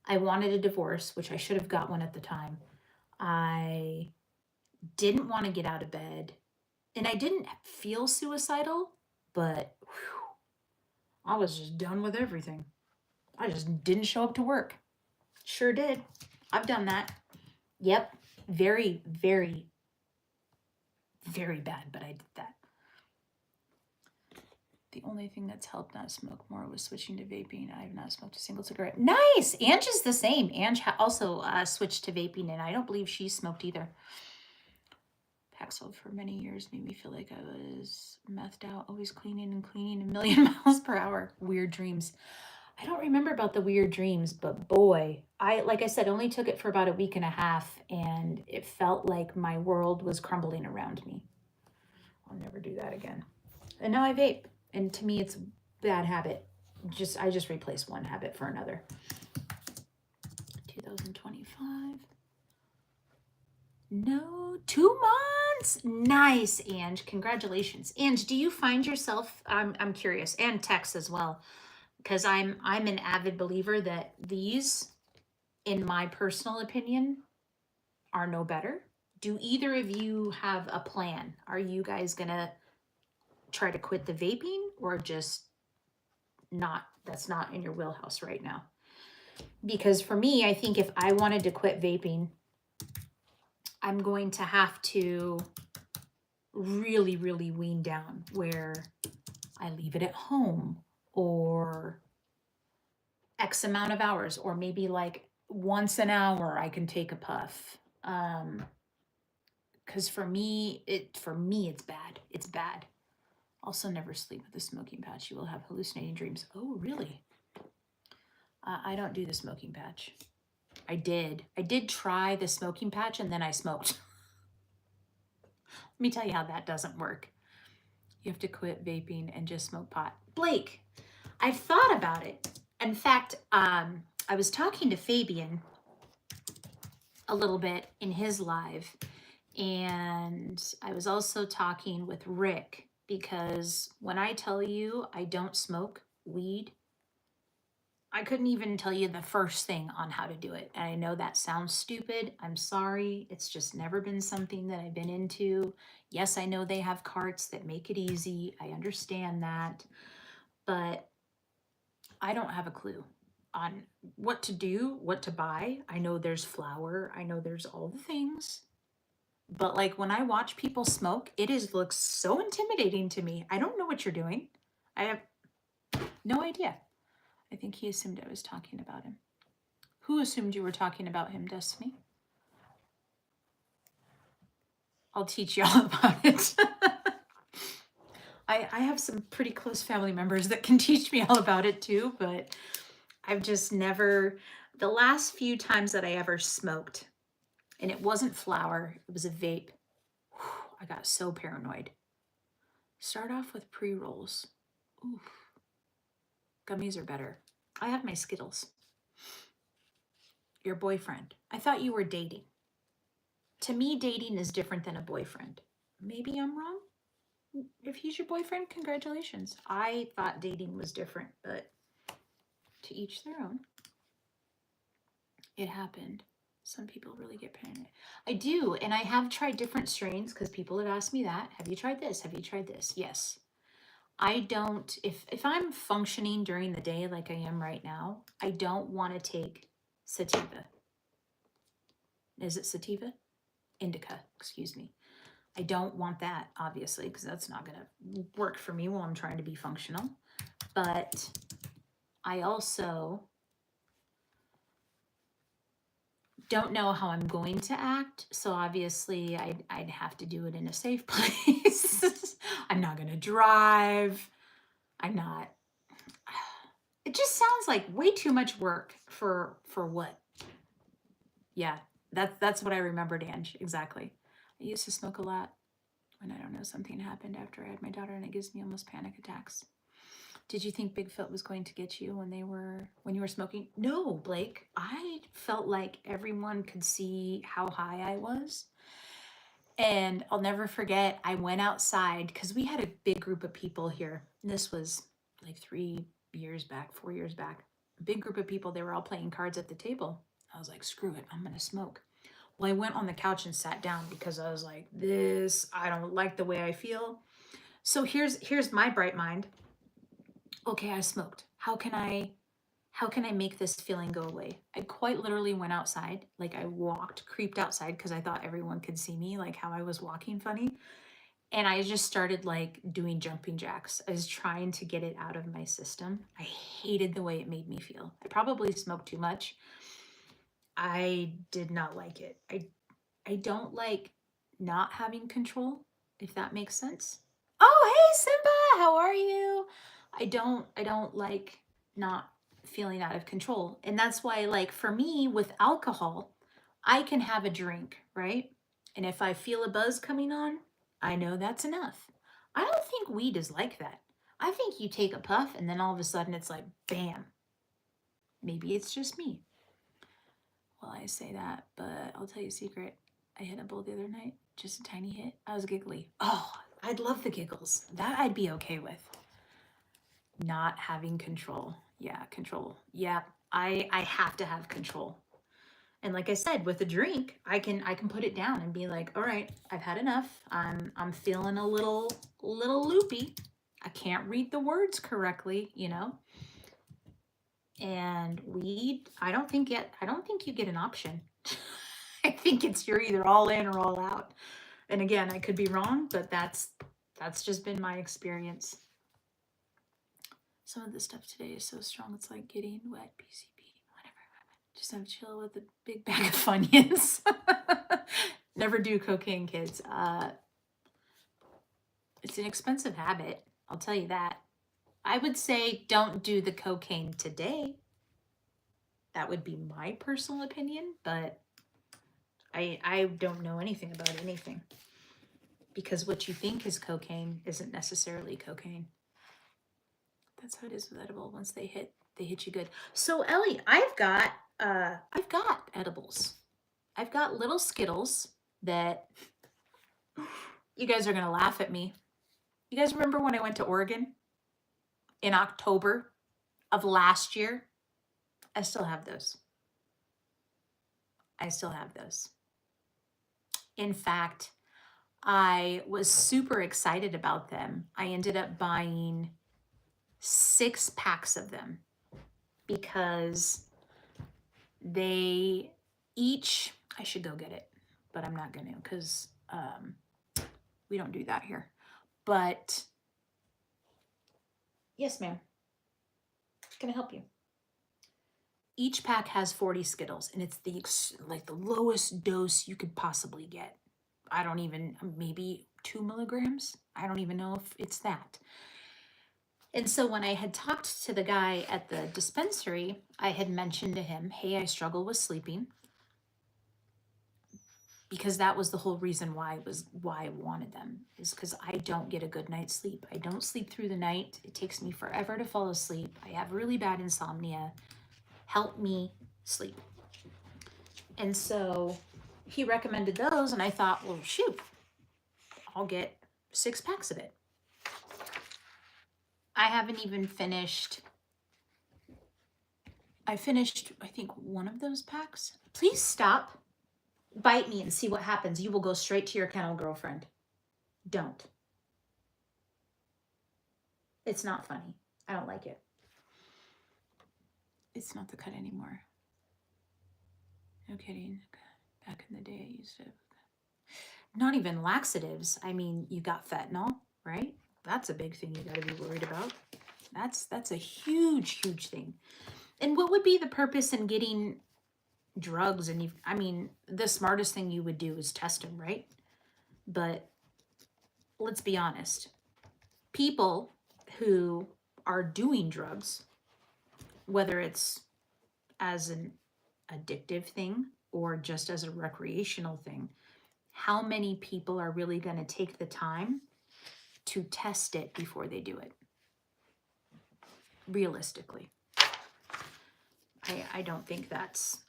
I wanted a divorce, which I should have got one at the time. I didn't want to get out of bed. And I didn't feel suicidal, but I was just done with everything. I just didn't show up to work. Sure did. I've done that. Yep. Very, very, very bad, but I did that. The only thing that's helped not smoke more was switching to vaping. I have not smoked a single cigarette. Nice! Ange is the same. Ange also switched to vaping, and I don't believe she smoked either. Paxil for many years made me feel like I was methed out, always cleaning a million miles per hour. Weird dreams. I don't remember about the weird dreams, but boy, like I said, only took it for about a week and a half, and it felt like my world was crumbling around me. I'll never do that again. And now I vape. And to me, it's a bad habit. I just replace one habit for another. 2025. No, 2 months. Nice, Ange. Congratulations. Ange, do you find yourself, I'm curious, and Tex as well, because I'm an avid believer that these, in my personal opinion, are no better. Do either of you have a plan? Are you guys gonna try to quit the vaping, or just not? That's not in your wheelhouse right now. Because for me, I think if I wanted to quit vaping, I'm going to have to really, really wean down, where I leave it at home, or X amount of hours, or maybe like once an hour I can take a puff. Because for me, it's bad. It's bad. Also, never sleep with a smoking patch. You will have hallucinating dreams. Oh, really? I don't do the smoking patch. I did try the smoking patch, and then I smoked. Let me tell you how that doesn't work. You have to quit vaping and just smoke pot. Blake, I've thought about it. In fact, I was talking to Fabian a little bit in his live, and I was also talking with Rick, because when I tell you I don't smoke weed, I couldn't even tell you the first thing on how to do it. And I know that sounds stupid. I'm sorry. It's just never been something that I've been into. Yes, I know they have carts that make it easy. I understand that. but I don't have a clue on what to do, what to buy. I know there's flour, I know there's all the things. But like when I watch people smoke, it is looks so intimidating to me. I don't know what you're doing. I have no idea. I think he assumed I was talking about him. Who assumed you were talking about him, Destiny? I'll teach you all about it. I have some pretty close family members that can teach me all about it too, but I've just never, the last few times that I ever smoked, and it wasn't flour, it was a vape, I got so paranoid. Start off with pre-rolls. Oof. Gummies are better. I have my Skittles. Your boyfriend. I thought you were dating. To me, dating is different than a boyfriend. Maybe I'm wrong. If he's your boyfriend, congratulations. I thought dating was different, but to each their own. It happened. Some people really get paranoid. I do, and I have tried different strains because people have asked me that. Have you tried this? Have you tried this? Yes. I don't, if I'm functioning during the day like I am right now, I don't want to take sativa. Is it sativa? Indica, excuse me. I don't want that, obviously, because that's not going to work for me while I'm trying to be functional. But I also don't know how I'm going to act. So obviously I'd have to do it in a safe place. I'm not going to drive. I'm not. It just sounds like way too much work for what? Yeah, that's what I remembered, Ange. Exactly. I used to smoke a lot when I don't know something happened after I had my daughter, and it gives me almost panic attacks. Did you think Bigfoot was going to get you when you were smoking? No, Blake. I felt like everyone could see how high I was. And I'll never forget, I went outside because we had a big group of people here. This was like 4 years back. A big group of people, they were all playing cards at the table. I was like, screw it, I'm gonna smoke. Well, I went on the couch and sat down because I was like, I don't like the way I feel. So here's my bright mind. Okay, I smoked. How can I make this feeling go away? I quite literally went outside. Like I creeped outside because I thought everyone could see me, like how I was walking funny. And I just started like doing jumping jacks. I was trying to get it out of my system. I hated the way it made me feel. I probably smoked too much. I did not like it. I don't like not having control, if that makes sense. Oh, hey Simba, how are you? I don't like not feeling out of control. And that's why, like, for me with alcohol, I can have a drink, right? And if I feel a buzz coming on, I know that's enough. I don't think weed is like that. I think you take a puff and then all of a sudden it's like bam. Maybe it's just me. Well, I say that, but I'll tell you a secret. I hit a bowl the other night, just a tiny hit. I was giggly. Oh, I'd love the giggles. That I'd be okay with. Not having control. Yeah, control. Yeah, I have to have control. And like I said, with a drink, I can put it down and be like, all right, I've had enough. I'm feeling a little loopy. I can't read the words correctly, you know. And weed, I don't think you get an option. I think you're either all in or all out. And again, I could be wrong, but that's just been my experience. Some of the stuff today is so strong, it's like getting wet. PCP, whatever. Just have chill with a big bag of Funyuns. Never do cocaine, kids. It's an expensive habit. I'll tell you that. I would say don't do the cocaine today. That would be my personal opinion, but I don't know anything about anything. Because what you think is cocaine isn't necessarily cocaine. That's how it is with edible. Once they hit you good. So Ellie, I've got edibles. I've got little Skittles that you guys are gonna laugh at me. You guys remember when I went to Oregon in October of last year? I still have those. In fact, I was super excited about them. I ended up buying 6 packs of them because they each, I should go get it, but I'm not going to because we don't do that here. But yes, ma'am. Can I help you? Each pack has 40 Skittles, and it's the lowest dose you could possibly get. I don't even, maybe 2 milligrams. I don't even know if it's that. And so when I had talked to the guy at the dispensary, I had mentioned to him, hey, I struggle with sleeping, because that was the whole reason why I wanted them, is because I don't get a good night's sleep. I don't sleep through the night. It takes me forever to fall asleep. I have really bad insomnia. Help me sleep. And so he recommended those, and I thought, well, shoot, I'll get 6 packs of it. I haven't even finished. I finished, I think, one of those packs. Please stop. Bite me and see what happens. You will go straight to your kennel, girlfriend. Don't. It's not funny. I don't like it. It's not the cut anymore. No kidding. Back in the day, I used to have not even laxatives. I mean, you got fentanyl, right? That's a big thing you got to be worried about. That's a huge, huge thing. And what would be the purpose in getting drugs? And I mean, the smartest thing you would do is test them, right? But let's be honest. People who are doing drugs, whether it's as an addictive thing or just as a recreational thing, how many people are really going to take the time to test it before they do it? Realistically, I don't think that's,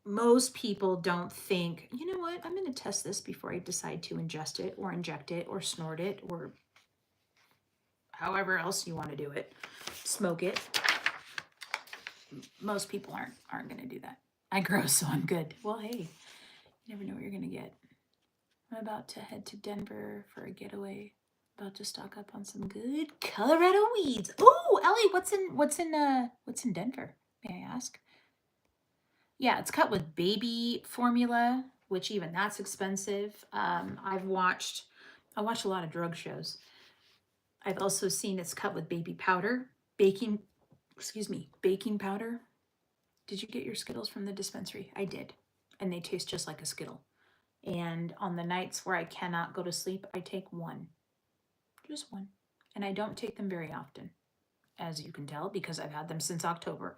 most people don't think, you know what, I'm going to test this before I decide to ingest it or inject it or snort it or however else you want to do it, smoke it. Most people aren't going to do that. I grow, so I'm good. Well, hey, you never know what you're going to get. I'm about to head to Denver for a getaway. About to stock up on some good Colorado weeds. Oh, Ellie, what's in Denver? May I ask? Yeah, it's cut with baby formula, which even that's expensive. I watched a lot of drug shows. I've also seen it's cut with baby powder, baking powder. Did you get your Skittles from the dispensary? I did, and they taste just like a Skittle. And on the nights where I cannot go to sleep, I take one. Just one. And I don't take them very often, as you can tell, because I've had them since October.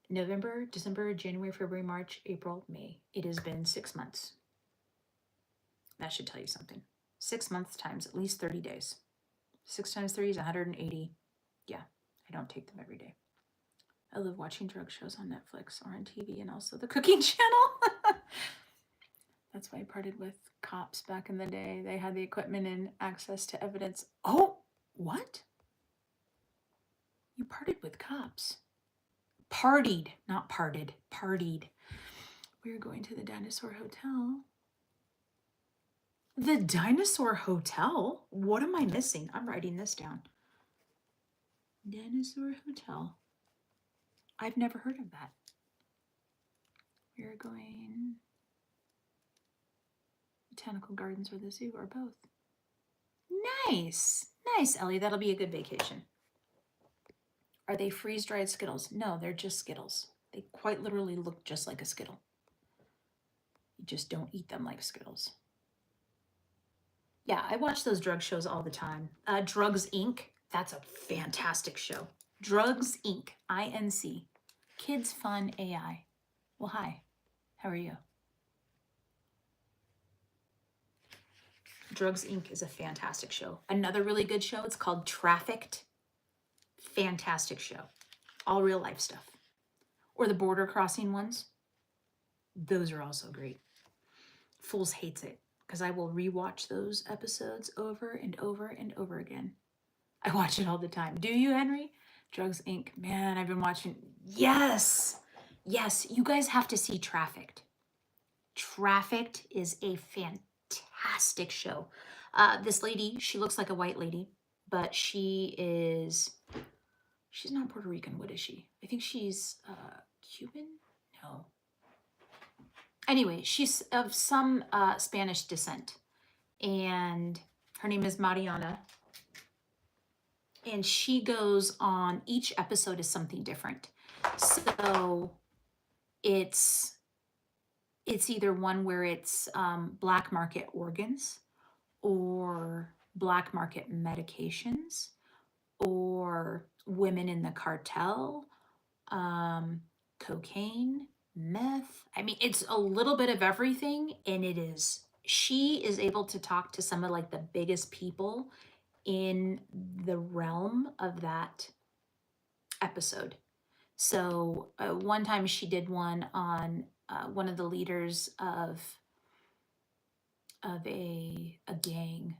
November, December, January, February, March, April, May. It has been 6 months. That should tell you something. 6 months times at least 30 days. 6 times 3 is 180. Yeah, I don't take them every day. I love watching drug shows on Netflix or on TV, and also the cooking channel. That's why I parted with cops back in the day. They had the equipment and access to evidence. Oh, what? You parted with cops. Partied, not parted, partied. We're going to the Dinosaur Hotel. The Dinosaur Hotel? What am I missing? I'm writing this down. Dinosaur Hotel. I've never heard of that. We're going Botanical Gardens or the zoo or both. Nice. Nice, Ellie. That'll be a good vacation. Are they freeze-dried Skittles? No, they're just Skittles. They quite literally look just like a Skittle. You just don't eat them like Skittles. Yeah, I watch those drug shows all the time. Drugs Inc. That's a fantastic show. Drugs Inc. INC. Kids Fun AI. Well, hi. How are you? Drugs Inc. is a fantastic show. Another really good show, it's called Trafficked. Fantastic show. All real life stuff. Or the border crossing ones. Those are also great. Fools hates it because I will rewatch those episodes over and over and over again. I watch it all the time. Do you, Henry? Drugs Inc. Man, I've been watching. Yes. Yes, you guys have to see Trafficked. Trafficked is a fantastic show. This lady, she looks like a white lady. but she's not Puerto Rican. What is she? I think she's Cuban? No. Anyway, she's of some Spanish descent, and her name is Mariana. And she goes on, each episode is something different. So it's either one where it's black market organs, or black market medications, or women in the cartel, cocaine, meth. I mean, it's a little bit of everything, and she is able to talk to some of like the biggest people in the realm of that episode. So one time she did one on one of the leaders of a gang,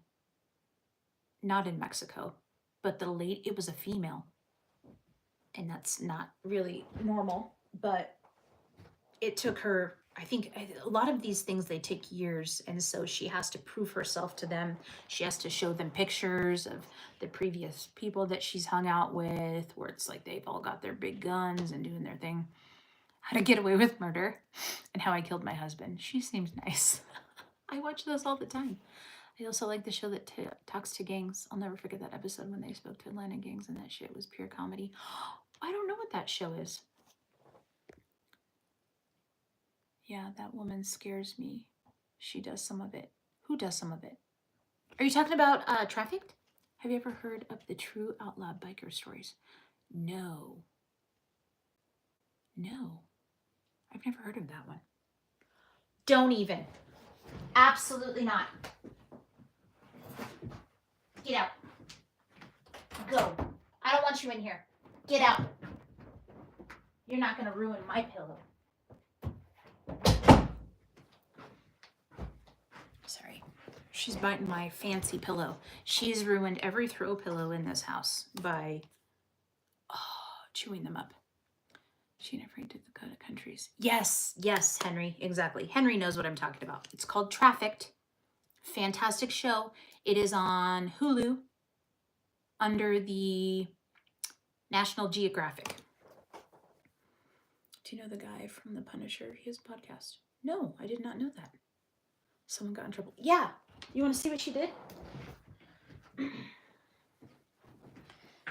not in Mexico, but it was a female, and that's not really normal, but it took her, I think a lot of these things, they take years, and so she has to prove herself to them. She has to show them pictures of the previous people that she's hung out with, where it's like they've all got their big guns and doing their thing. How to Get Away with Murder and How I Killed My Husband. She seems nice. I watch those all the time. I also like the show that talks to gangs. I'll never forget that episode when they spoke to Atlanta gangs, and that shit was pure comedy. I don't know what that show is. Yeah, that woman scares me. She does some of it. Who does some of it? Are you talking about Trafficked? Have you ever heard of the True Outlaw Biker Stories? No. I've never heard of that one. Don't even. Absolutely not. Get out. Go. I don't want you in here. Get out. You're not going to ruin my pillow. Sorry. She's biting my fancy pillow. She's ruined every throw pillow in this house by chewing them up. She never did the countries. Yes, Henry, exactly. Henry knows what I'm talking about. It's called Trafficked. Fantastic show. It is on Hulu under the National Geographic. Do you know the guy from The Punisher? He has a podcast. No, I did not know that. Someone got in trouble. Yeah. You want to see what she did?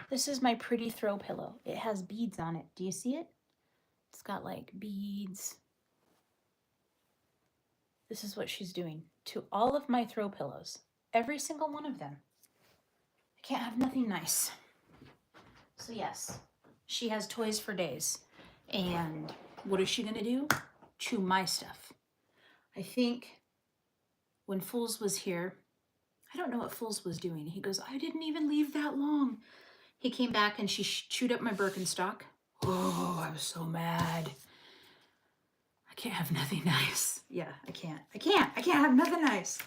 This is my pretty throw pillow. It has beads on it. Do you see it? It's got like beads. This is what she's doing to all of my throw pillows. Every single one of them. I can't have nothing nice. So yes, she has toys for days. And what is she going to do? Chew my stuff. I think when Fools was here, I don't know what Fools was doing. He goes, I didn't even leave that long. He came back and she chewed up my Birkenstock. Oh, I was so mad. I can't have nothing nice. Yeah, I can't have nothing nice.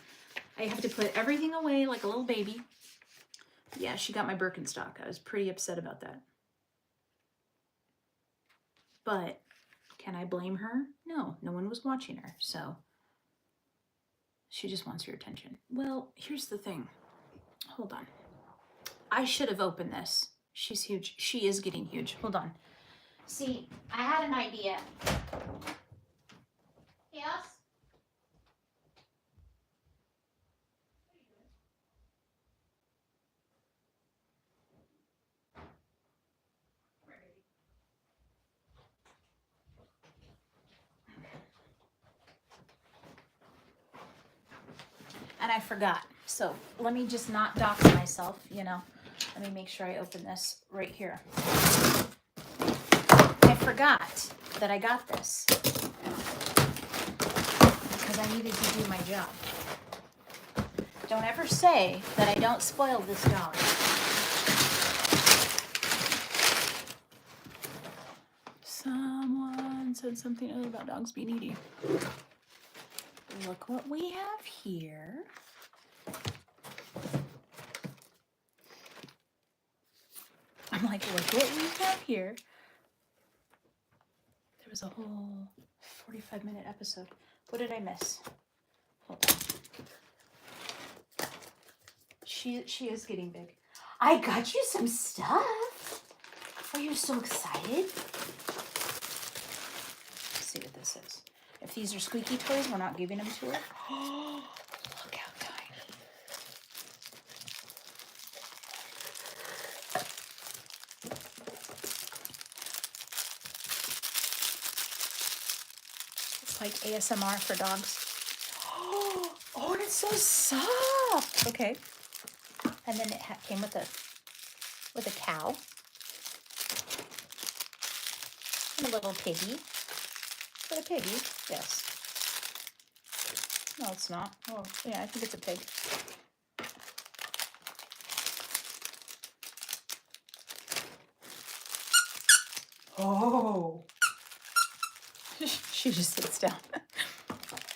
I have to put everything away like a little baby. Yeah, she got my Birkenstock. I was pretty upset about that. But can I blame her? No one was watching her, so she just wants your attention. Well, here's the thing. Hold on. I should have opened this. She's huge. She is getting huge. Hold on. See, I had an idea. Yes? And I forgot. So let me just not dox myself, Let me make sure I open this right here. I forgot that I got this because I needed to do my job. Don't ever say that I don't spoil this dog. Someone said something about dogs being needy. Look what we have here. I'm like, look what we have here. There was a whole 45-minute episode. What did I miss? Hold on. She is getting big. I got you some stuff. Are you so excited? Let's see what this is. If these are squeaky toys, we're not giving them to her. Oh, look how tiny. It's like ASMR for dogs. Oh, and it's so soft. Okay. And then it came with a cow. And a little piggy. Is that a piggy? Yes. No, it's not. Oh, yeah, I think it's a pig. Oh. She just sits down.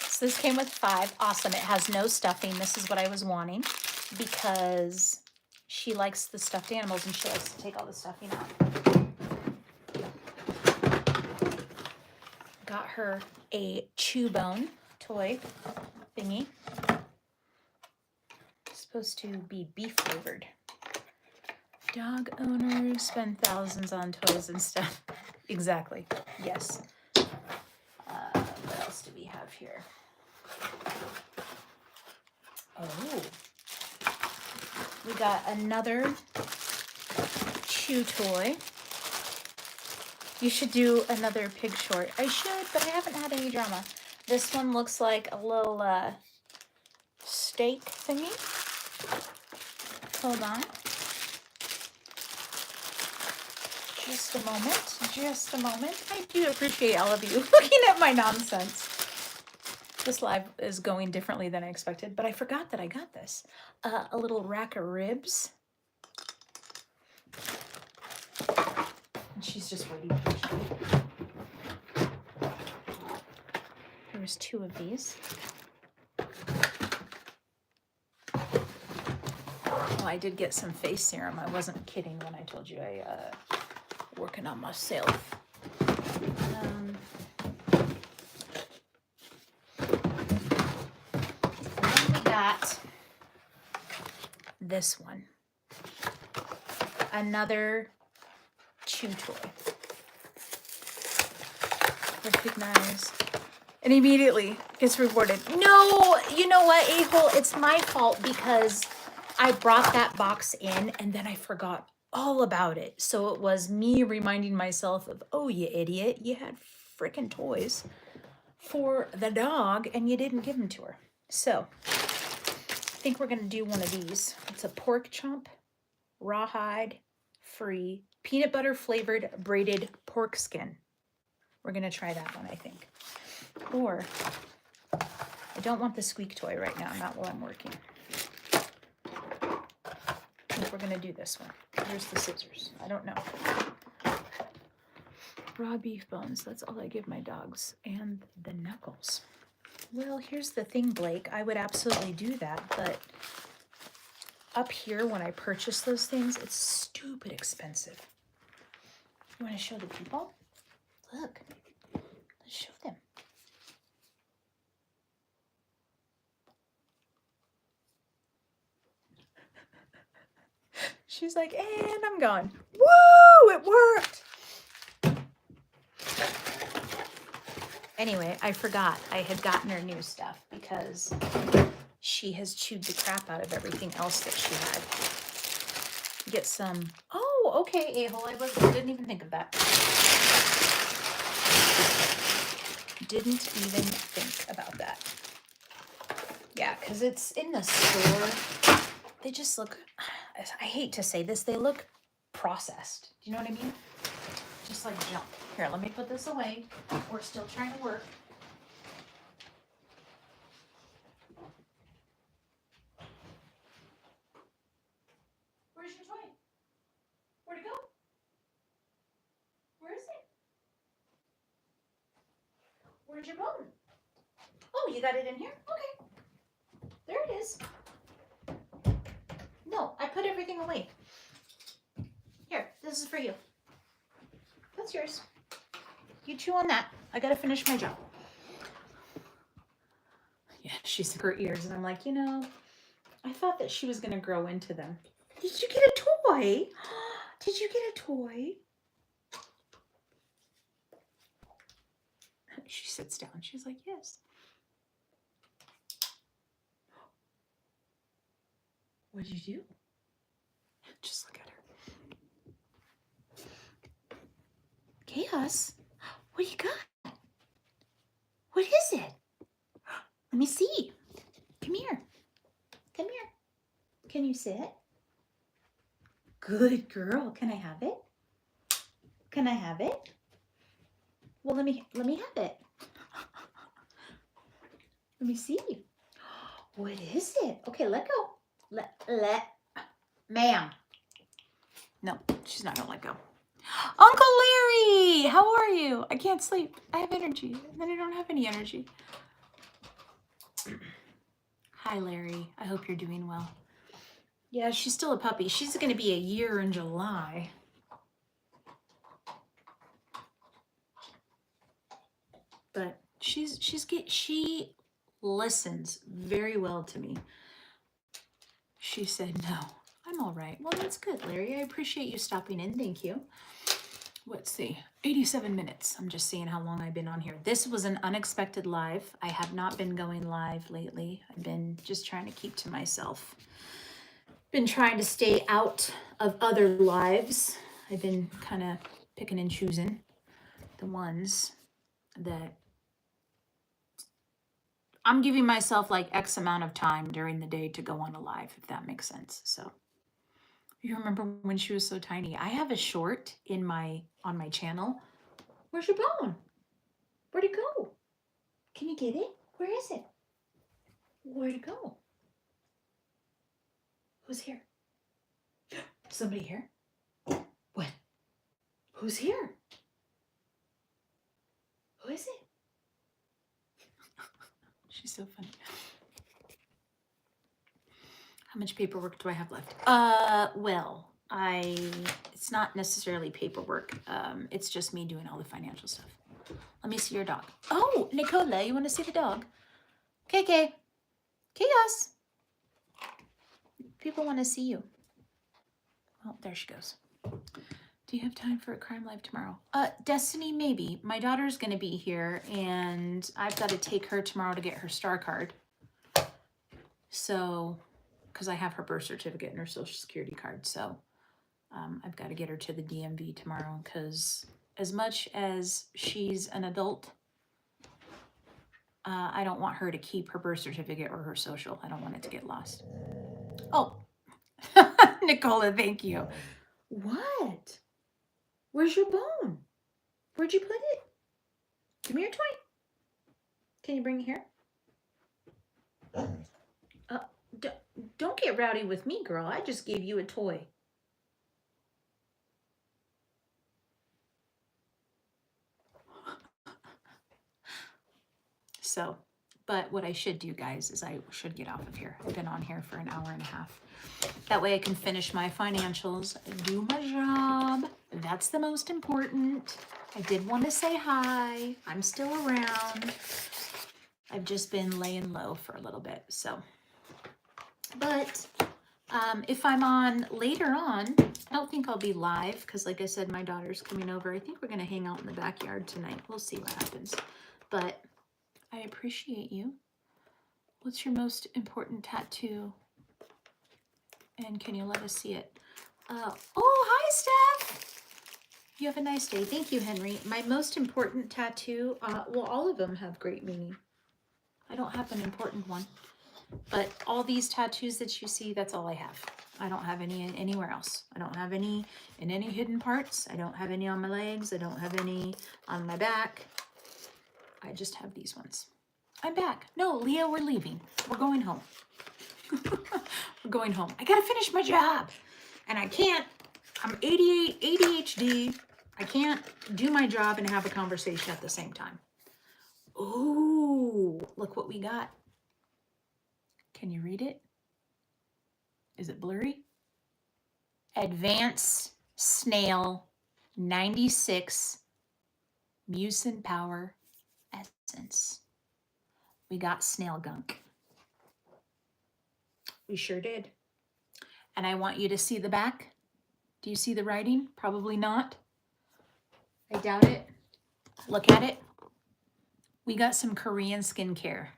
So this came with 5. Awesome. It has no stuffing. This is what I was wanting because she likes the stuffed animals and she likes to take all the stuffing out. Got her a chew bone toy thingy. It's supposed to be beef flavored. Dog owners spend thousands on toys and stuff. Exactly. Yes. What else do we have here? Oh. We got another chew toy. You should do another pig short. I should, but I haven't had any drama. This one looks like a little steak thingy. Hold on. Just a moment. Just a moment. I do appreciate all of you looking at my nonsense. This live is going differently than I expected, but I forgot that I got this. A little rack of ribs. And she's just waiting patiently. There was 2 of these. Oh, I did get some face serum. I wasn't kidding when I told you I working on myself. Then we got this one. Another chew toy. Recognize. And immediately gets rewarded. No, you know what, a-hole? It's my fault because I brought that box in and then I forgot all about it. So it was me reminding myself of, oh, you idiot, you had freaking toys for the dog and you didn't give them to her. So I think we're gonna do one of these. It's a pork chomp, rawhide, free, peanut butter flavored braided pork skin. We're gonna try that one, I think. Or I don't want the squeak toy right now, not while I'm working. I think we're gonna do this one. Here's the scissors. I don't know. Raw beef bones, that's all I give my dogs. And the knuckles. Well, here's the thing, Blake. I would absolutely do that, but up here when I purchase those things, it's stupid expensive. You wanna show the people? Look, let's show them. She's like, and I'm gone. Woo, it worked. Anyway, I forgot I had gotten her new stuff because she has chewed the crap out of everything else that she had. Get some, oh, okay, a-hole, I didn't even think of that. Didn't even think about that. Yeah, because it's in the store. They just look, I hate to say this, they look processed. Do you know what I mean? Just like junk. Here, let me put this away. We're still trying to work. Where's your toy? Where'd it go? Where is it? Where's your bone? Oh, you got it in here? Okay. There it is. No, I put everything away. Here, this is for you. That's yours. You chew on that. I gotta finish my job. Yeah, she's her ears, and I'm like, you know, I thought that she was gonna grow into them. Did you get a toy? Did you get a toy? She sits down. She's like, yes. What did you do? Just look at her. Chaos? What do you got? What is it? Let me see. Come here. Come here. Can you sit? Good girl. Can I have it? Can I have it? Well, let me have it. Let me see. What is it? Okay, let go. Ma'am. No, she's not gonna let go. Uncle Larry, how are you? I can't sleep. I have energy, and then I don't have any energy. Hi, Larry. I hope you're doing well. Yeah, she's still a puppy. She's gonna be a year in July. But she listens very well to me. She said, no, I'm all right. Well, that's good, Larry. I appreciate you stopping in. Thank you. Let's see, 87 minutes. I'm just seeing how long I've been on here. This was an unexpected live. I have not been going live lately. I've been just trying to keep to myself. Been trying to stay out of other lives. I've been kind of picking and choosing the ones that I'm giving myself like X amount of time during the day to go on a live, if that makes sense. So you remember when she was so tiny? I have a short on my channel. Where's your bone? Where'd it go? Can you get it? Where is it? Where'd it go? Who's here? Somebody here? What? Who's here? Who is it? She's so funny. How much paperwork do I have left? Well, it's not necessarily paperwork. It's just me doing all the financial stuff. Let me see your dog. Oh, Nicola, you want to see the dog? KK. Chaos. People want to see you. Oh, there she goes. Do you have time for a crime live tomorrow? Destiny, maybe. My daughter's going to be here, and I've got to take her tomorrow to get her star card. So, because I have her birth certificate and her social security card. So, I've got to get her to the DMV tomorrow, because as much as she's an adult, I don't want her to keep her birth certificate or her social. I don't want it to get lost. Oh, Nicola, thank you. What? Where's your bone? Where'd you put it? Give me your toy. Can you bring it here? Don't get rowdy with me, girl. I just gave you a toy. So, but what I should do, guys, is I should get off of here. I've been on here for an hour and a half. That way I can finish my financials, do my job. That's the most important. I did want to say hi. I'm still around. I've just been laying low for a little bit. So, but if I'm on later on, I don't think I'll be live because, like I said, my daughter's coming over. I think we're going to hang out in the backyard tonight. We'll see what happens. But I appreciate you. What's your most important tattoo? And can you let us see it? Oh, hi, Steph. You have a nice day. Thank you, Henry. My most important tattoo, well, all of them have great meaning. I don't have an important one. But all these tattoos that you see, that's all I have. I don't have any anywhere else. I don't have any in any hidden parts. I don't have any on my legs. I don't have any on my back. I just have these ones. I'm back. No, Leo, we're leaving. We're going home. We're going home. I gotta finish my job. And I can't. I'm ADHD. I can't do my job and have a conversation at the same time. Ooh, look what we got. Can you read it? Is it blurry? Advanced Snail 96 Mucin Power Essence. We got snail gunk. We sure did. And I want you to see the back. Do you see the writing? Probably not. I doubt it. Look at it. We got some Korean skincare.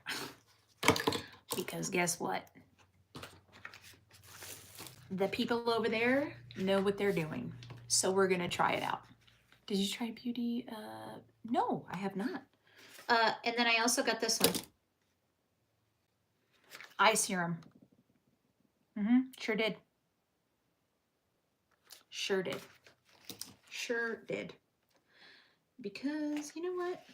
Because guess what? The people over there know what they're doing. So we're going to try it out. Did you try Beauty? No, I have not. And then I also got this one. Eye serum. Sure did. Sure did. Sure did. Because, you know what?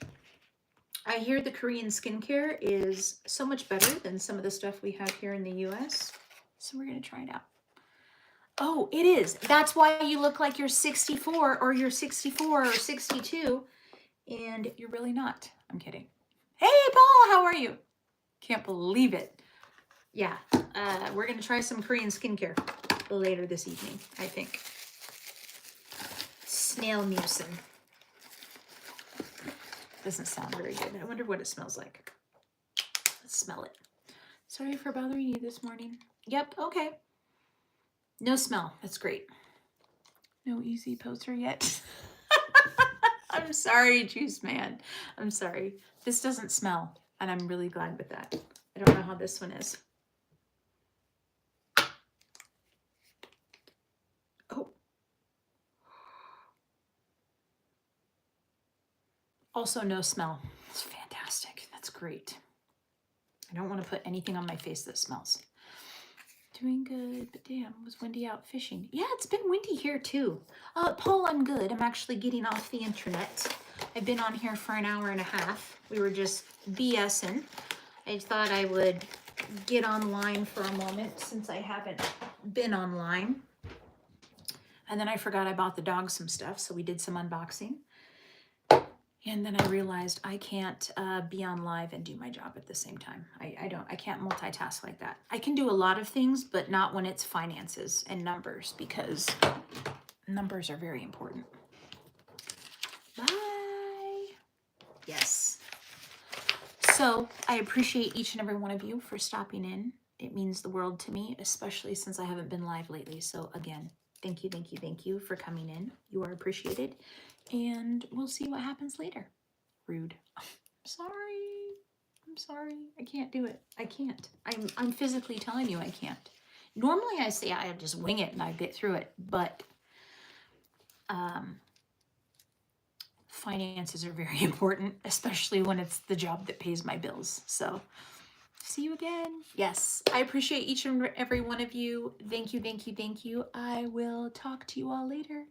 I hear the Korean skincare is so much better than some of the stuff we have here in the US. So we're going to try it out. Oh, it is. That's why you look like you're 64 or you're 64 or 62. And you're really not. I'm kidding. Hey, Paul, how are you? Can't believe it. Yeah, we're going to try some Korean skincare later this evening, I think. Snail mucin. Doesn't sound very good. I wonder what it smells like. Let's smell it. Sorry for bothering you this morning. Yep, okay. No smell. That's great. No easy poster yet. I'm sorry, Juice Man. I'm sorry. This doesn't smell, and I'm really glad with that. I don't know how this one is. Oh. Also no smell. It's fantastic. That's great. I don't want to put anything on my face that smells. Doing good, but damn, it was windy out fishing. Yeah, it's been windy here too. Paul, I'm good. I'm actually getting off the internet. I've been on here for an hour and a half. We were just BSing. I thought I would get online for a moment since I haven't been online. And then I forgot I bought the dog some stuff, so we did some unboxing. And then I realized I can't be on live and do my job at the same time. I can't multitask like that. I can do a lot of things, but not when it's finances and numbers, because numbers are very important. Bye. Yes. So I appreciate each and every one of you for stopping in. It means the world to me, especially since I haven't been live lately. So again, thank you, thank you, thank you for coming in. You are appreciated. And we'll see what happens later. Rude. Sorry. I'm sorry. I can't do it. I can't. I'm physically telling you I can't. Normally I say I just wing it and I get through it, but finances are very important, especially when it's the job that pays my bills. So see you again. Yes, I appreciate each and every one of you. Thank you, thank you, thank you. I will talk to you all later.